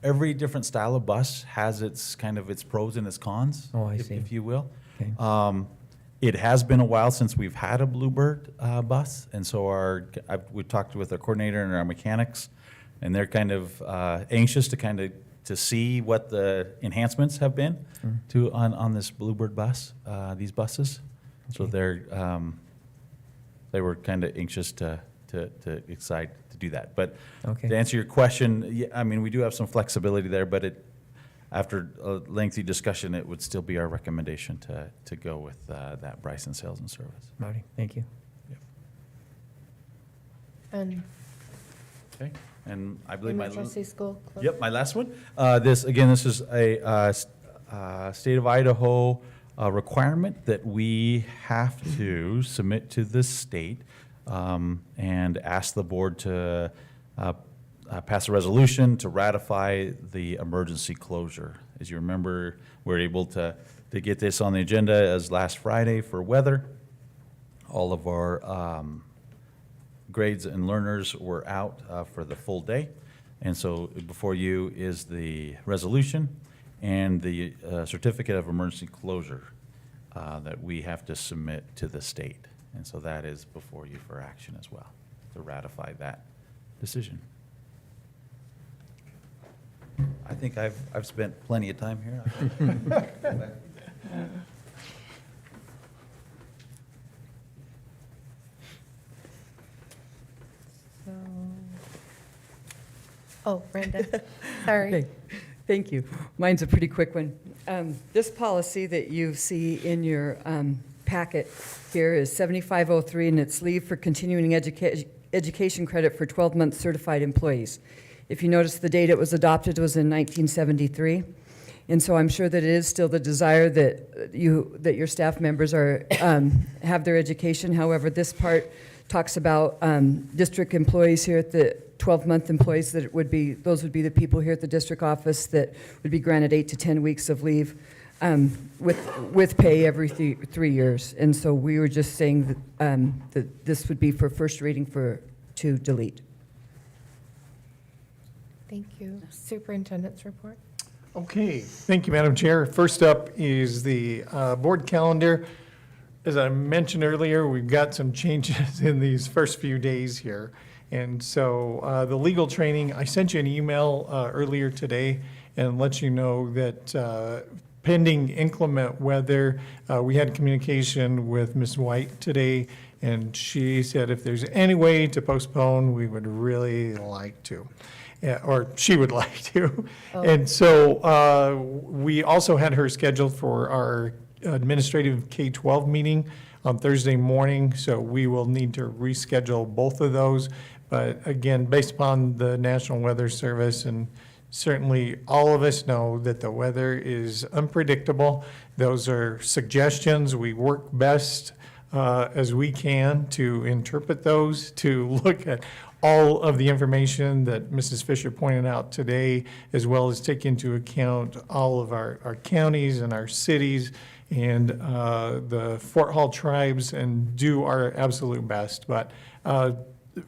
Every different style of bus has its pros and its cons. Oh, I see. If you will. Okay. It has been a while since we've had a Bluebird bus, and so we've talked with our coordinator and our mechanics, and they're kind of anxious to see what the enhancements have been on this Bluebird bus, these buses. So they were kind of anxious to decide to do that. But Okay. to answer your question, I mean, we do have some flexibility there, but after a lengthy discussion, it would still be our recommendation to go with that Bryson Sales and Service. Marty, thank you. And Okay, and I believe emergency school closed. Yep, my last one. This is a state of Idaho requirement that we have to submit to the state and ask the board to pass a resolution to ratify the emergency closure. As you remember, we were able to get this on the agenda as last Friday for weather. All of our grades and learners were out for the full day. And so before you is the resolution and the certificate of emergency closure that we have to submit to the state. And so that is before you for action as well, to ratify that decision. I think I've spent plenty of time here. So, oh, Brenda, sorry. Okay, thank you. Mine's a pretty quick one. This policy that you see in your packet here is 7503, and it's leave for continuing education credit for 12-month certified employees. If you notice, the date it was adopted was in 1973. And so I'm sure that it is still the desire that your staff members are have their education. However, this part talks about district employees here at the 12-month employees those would be the people here at the district office that would be granted 8 to 10 weeks of leave with pay every 3 years. And so we were just saying that this would be for first reading to delete. Thank you. Superintendent's report. Okay, thank you, Madam Chair. First up is the board calendar. As I mentioned earlier, we've got some changes in these first few days here. And so the legal training, I sent you an email earlier today and let you know that pending inclement weather, we had communication with Ms. White today, and she said if there's any way to postpone, we would really like to. Or she would like to. Oh. And so we also had her scheduled for our administrative K-12 meeting on Thursday morning, so we will need to reschedule both of those. But again, based upon the National Weather Service, and certainly all of us know that the weather is unpredictable. Those are suggestions. We work best as we can to interpret those, to look at all of the information that Mrs. Fisher pointed out today, as well as take into account all of our counties and our cities and the Fort Hall tribes, and do our absolute best. But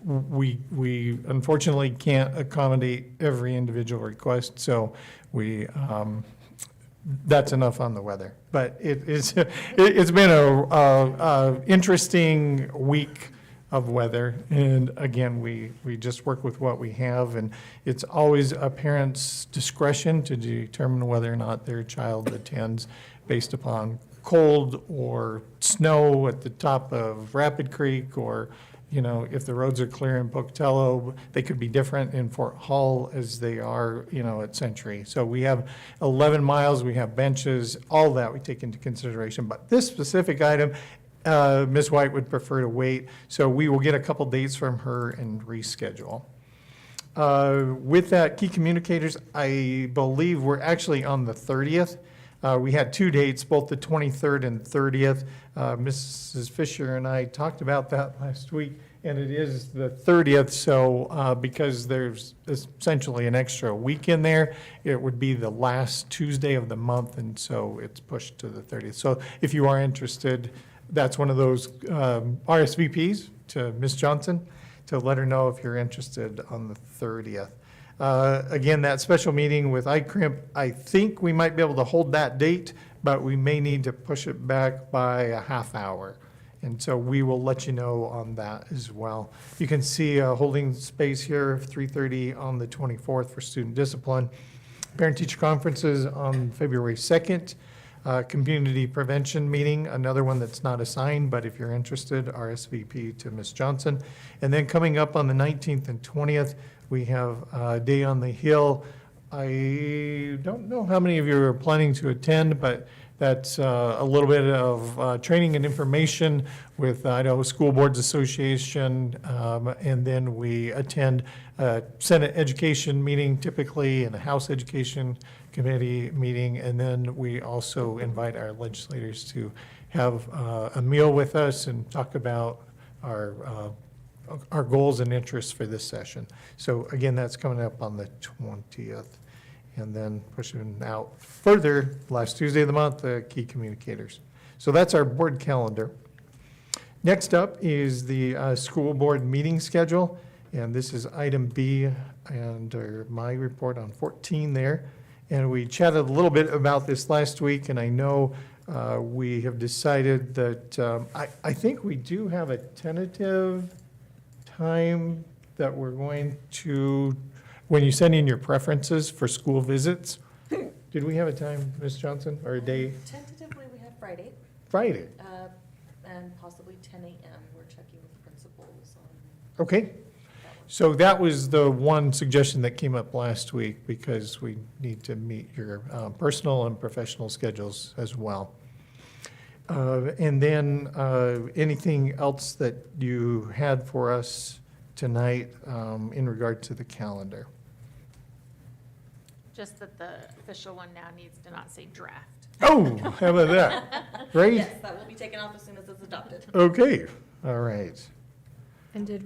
we unfortunately can't accommodate every individual request, so that's enough on the weather. But it's been a interesting week of weather, and again, we just work with what we have, and it's always a parent's discretion to determine whether or not their child attends based upon cold or snow at the top of Rapid Creek, or if the roads are clear in Pocatello. They could be different in Fort Hall as they are, at Century. So we have 11 miles, we have benches, all that we take into consideration. But this specific item, Ms. White would prefer to wait, so we will get a couple dates from her and reschedule. With that, key communicators, I believe we're actually on the 30th. We had 2 dates, both the 23rd and 30th. Mrs. Fisher and I talked about that last week, and it is the 30th, so because there's essentially an extra week in there, it would be the last Tuesday of the month, and so it's pushed to the 30th. So if you are interested, that's one of those RSVPs to Ms. Johnson to let her know if you're interested on the 30th. Again, that special meeting with ICRIMP, I think we might be able to hold that date, but we may need to push it back by a half hour. And so we will let you know on that as well. You can see a holding space here, 3:30 on the 24th for student discipline. Parent-teacher conferences on February 2nd. Community prevention meeting, another one that's not assigned, but if you're interested, RSVP to Ms. Johnson. And then coming up on the 19th and 20th, we have a Day on the Hill. I don't know how many of you are planning to attend, but that's a little bit of training and information with Idaho School Boards Association, and then we attend a Senate Education meeting typically, and a House Education Committee meeting, and then we also invite our legislators to have a meal with us and talk about our our goals and interests for this session. So again, that's coming up on the 20th. And then pushing out further, last Tuesday of the month, the key communicators. So that's our board calendar. Next up is the school board meeting schedule. And this is item B and my report on 14 there. And we chatted a little bit about this last week, and I know we have decided that, I think we do have a tentative time that we're going to, when you send in your preferences for school visits. Did we have a time, Ms. Johnson, or a day? Tentatively, we have Friday, Friday. and possibly 10 a.m. We're checking with principals on Okay. that one. So that was the one suggestion that came up last week, because we need to meet your personal and professional schedules as well. And then anything else that you had for us tonight in regard to the calendar? Just that the official one now needs to not say draft. Oh, how about that? Right? Yes, that will be taken off as soon as it's adopted. Okay, all right. And are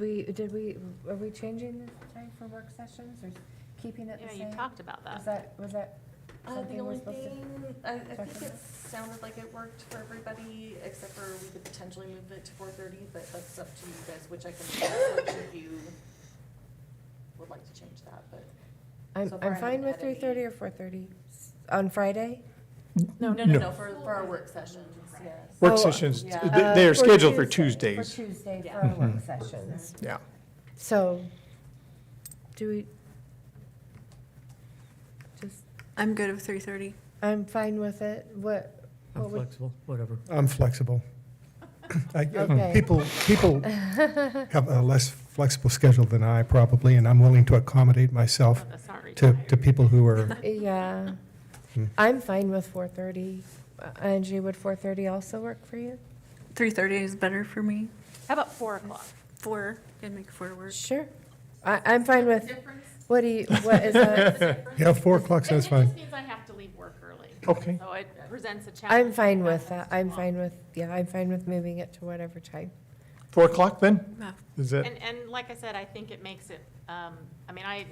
we changing the time for work sessions or keeping it the Yeah, same? you talked about Was that. that The something we're only supposed to? thing, I talk think it sounded like it worked for everybody, except for we could potentially move it to 4:30, but that's up to you guys, which I can, which of you would like to change that, but. I'm so far I fine haven't with had any- 3:30 or 4:30 on Friday. No, for our work sessions, yes. Work Oh, sessions, yeah. they are For scheduled for Tuesday, Tuesdays. For Tuesday Yeah. for our work sessions. Yeah. So, do we, just, I'm good with 3:30. I'm fine with it. What I'm would, flexible, whatever. I'm flexible. Okay. People have a less flexible schedule than I probably, and I'm willing to accommodate myself That's not to retired. people who are, yeah, Hmm. I'm fine with 4:30. Angie, would 4:30 also work for you? 3:30 is better for me. How about 4 o'clock? 4, can make 4 work. Sure. I'm fine with, Difference? what is that? yeah, 4 o'clock sounds It fine. just means I have to leave work early. Okay. So it presents a challenge. I'm fine with for that. so I'm long. fine with, yeah, I'm fine with moving it to whatever time. 4 o'clock then? Yeah. Is that, And like I said, I think it makes it, I mean, I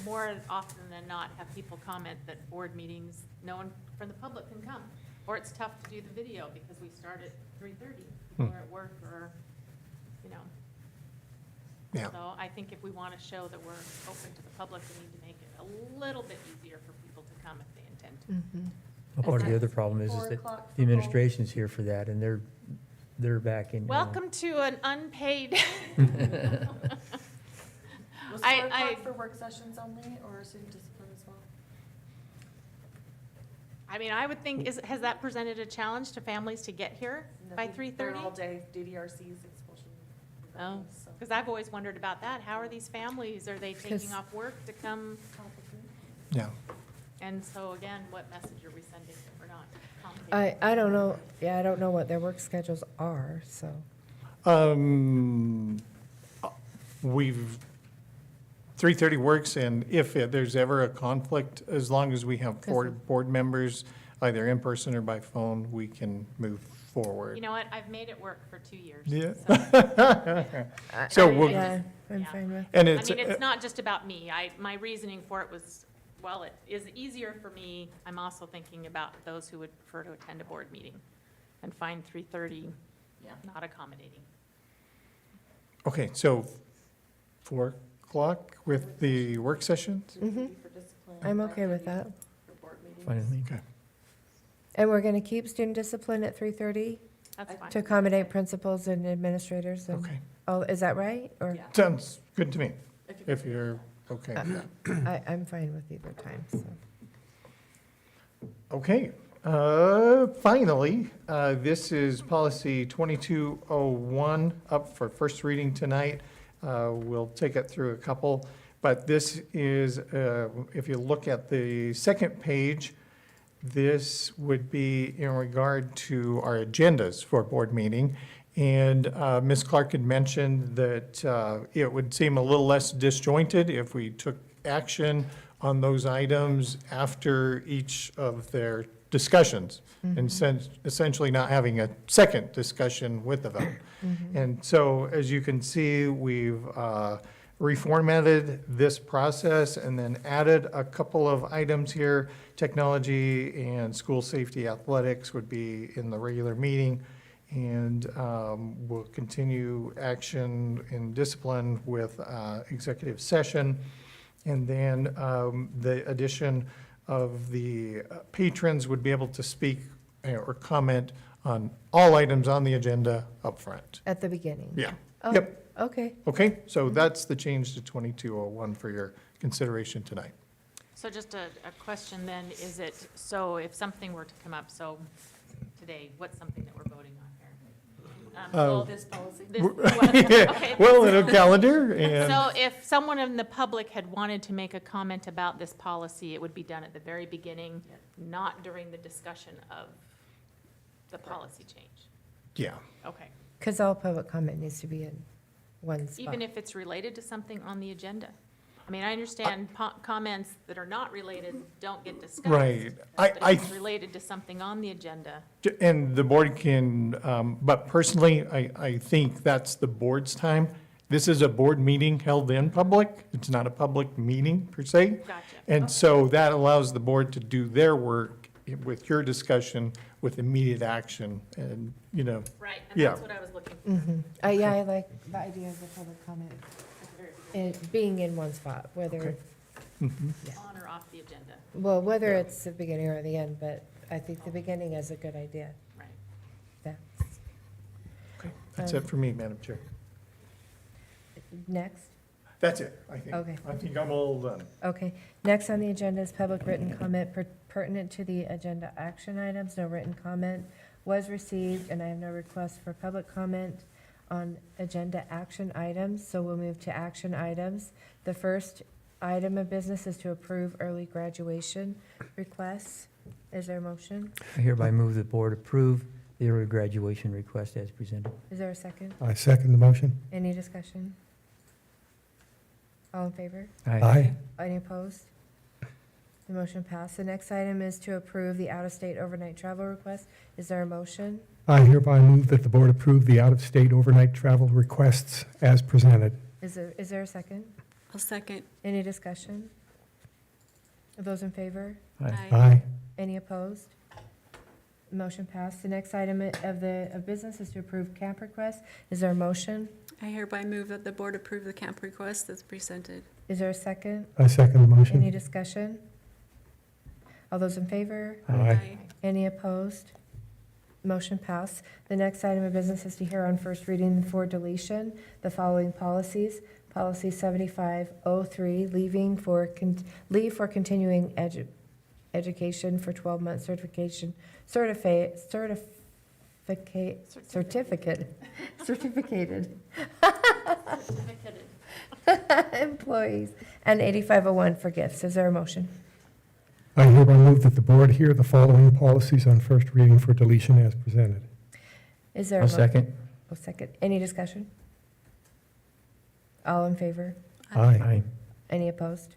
more often than not have people comment that board meetings, no one from the public can come. Or it's tough to do the video because we start at 3:30, people are at work or, you know. yeah. So I think if we want to show that we're open to the public, we need to make it a little bit easier for people to come if they intend to. Well, part of the that other problem is 4 that o'clock the for both? administration's here for that, and they're back in. Welcome to an unpaid. Was I- 4 I- o'clock for work sessions only, or student discipline as well? I mean, I would think, has that presented a challenge to families to get here by 3:30? They're all day, DDRCs, expulsion. Oh, regardless, so. because I've always wondered about that. How are these families? Are they taking 'Cause- off work to come? Yeah. And so again, what message are we sending if we're not accommodating? I don't know, yeah, I don't know what their work schedules are, so. We've, 3:30 works, and if there's ever a conflict, as long as we have 4 board members, either in person or by phone, we can move forward. You know what? I've made it work for 2 years. Yeah. So- So I- we'll- Yeah, I'm Yeah. fine with, And I it's, mean, it's not just about me. My reasoning for it was, well, it is easier for me. I'm also thinking about those who would prefer to attend a board meeting and find 3:30 Yeah. not accommodating. okay, so 4 o'clock with the work sessions? Mhm. For discipline, I'm okay with 5:30 that. For board meetings. Fine with me. Okay. And we're gonna keep student discipline at 3:30 That's fine. to accommodate principals and administrators and, Okay, oh, is that right? Or, Yeah. sounds good to me, If you- if you're okay with that. I'm fine with either time, so. Okay, finally, this is policy 2201 up for first reading tonight. We'll take it through a couple, but this is, if you look at the second page, this would be in regard to our agendas for board meeting. And Ms. Clark had mentioned that it would seem a little less disjointed if we took action on those items after each of their discussions and essentially not having a second discussion with the vote. And so, as you can see, we've reformatted this process and then added a couple of items here. Technology and school safety athletics would be in the regular meeting. And we'll continue action and discipline with executive session. And then the addition of the patrons would be able to speak or comment on all items on the agenda up front. At the beginning? Yeah. Oh, Yep. Okay. Okay, so that's the change to 2201 for your consideration tonight. So just a question then, is it, so if something were to come up, so today, what's something that we're voting on here? This policy. Well, in a calendar and. So if someone in the public had wanted to make a comment about this policy, it would be done at the very beginning, not during the discussion of the policy change? Yeah. Okay. Because all public comment needs to be in one spot. Even if it's related to something on the agenda? I mean, I understand comments that are not related don't get discussed. Right. But if it's related to something on the agenda, And the board can, but personally, I think that's the board's time. This is a board meeting held in public. It's not a public meeting per se. gotcha. And so that allows the board to do their work with your discussion with immediate action and, you know, Right, and Yeah. that's what I was looking for. Yeah, I like the idea of the public comment being in one spot, whether, Okay. On or off the agenda, well, whether it's the beginning or the end, but I think the beginning is a good idea. right. That's, that's it for me, Madam Chair. next. That's it, I think. Okay. I think I'm all done. Okay, next on the agenda is public written comment pertinent to the agenda action items. No written comment was received, and I have no request for public comment on agenda action items, so we'll move to action items. The first item of business is to approve early graduation requests. Is there a motion? I hereby move the board approve the early graduation request as presented. Is there a second? I second the motion. Any discussion? All in favor? Aye. Any opposed? The motion passed. The next item is to approve the out-of-state overnight travel request. Is there a motion? I hereby move that the board approve the out-of-state overnight travel requests as presented. Is there a second? I'll second. Any discussion? Those in favor? Aye. Any opposed? Motion passed. The next item of business is to approve camp requests. Is there a motion? I hereby move that the board approve the camp request that's presented. Is there a second? I second the Any motion. discussion? All those in favor? Aye. Any opposed? Motion passed. The next item of business is to hear on first reading for deletion the following policies. Policy 7503, leave for continuing education for 12-month certification, certificated employees, and 8501 for gifts. Is there a motion? I hereby move that the board hear the following policies on first reading for deletion as presented. Is there a I'll mo- second. I'll second. Any discussion? All in favor? Aye. Any opposed?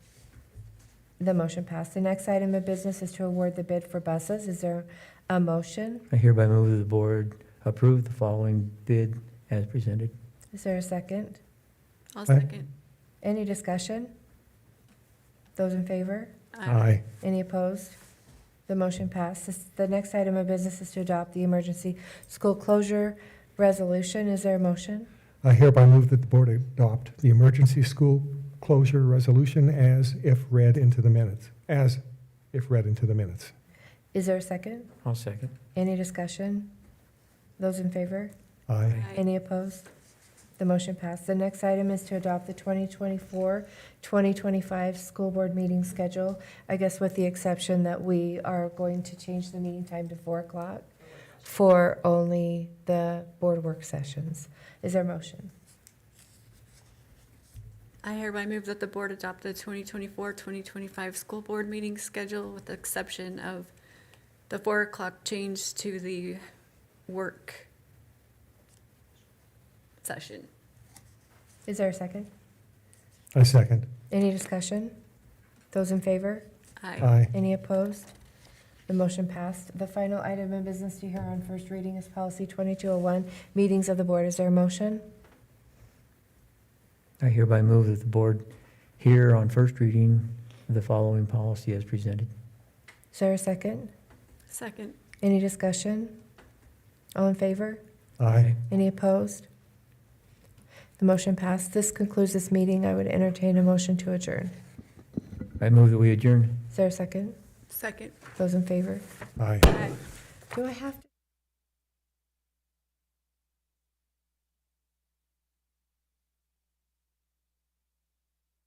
The motion passed. The next item of business is to award the bid for buses. Is there a motion? I hereby move that the board approve the following bid as presented. Is there a second? I'll second. Any discussion? Those in favor? Aye. Any opposed? The motion passed. The next item of business is to adopt the emergency school closure resolution. Is there a motion? I hereby move that the board adopt the emergency school closure resolution as if read into the minutes. Is there a second? I'll second. Any discussion? Those in favor? Aye. Any opposed? The motion passed. The next item is to adopt the 2024-2025 school board meeting schedule, I guess with the exception that we are going to change the meeting time to 4 o'clock for only the board work sessions. Is there a motion? I hereby move that the board adopt the 2024-2025 school board meeting schedule with the exception of the 4 o'clock change to the work session. Is there a second? I second. Any discussion? Those in favor? Aye. Aye. Any opposed? The motion passed. The final item of business to hear on first reading is policy 2201, meetings of the board. Is there a motion? I hereby move that the board hear on first reading the following policy as presented. Is there a second? Second. Any discussion? All in favor? Aye. Any opposed? The motion passed. This concludes this meeting. I would entertain a motion to adjourn. I move that we adjourn. Is there a second? Second. Those in favor? Aye. Do I have to?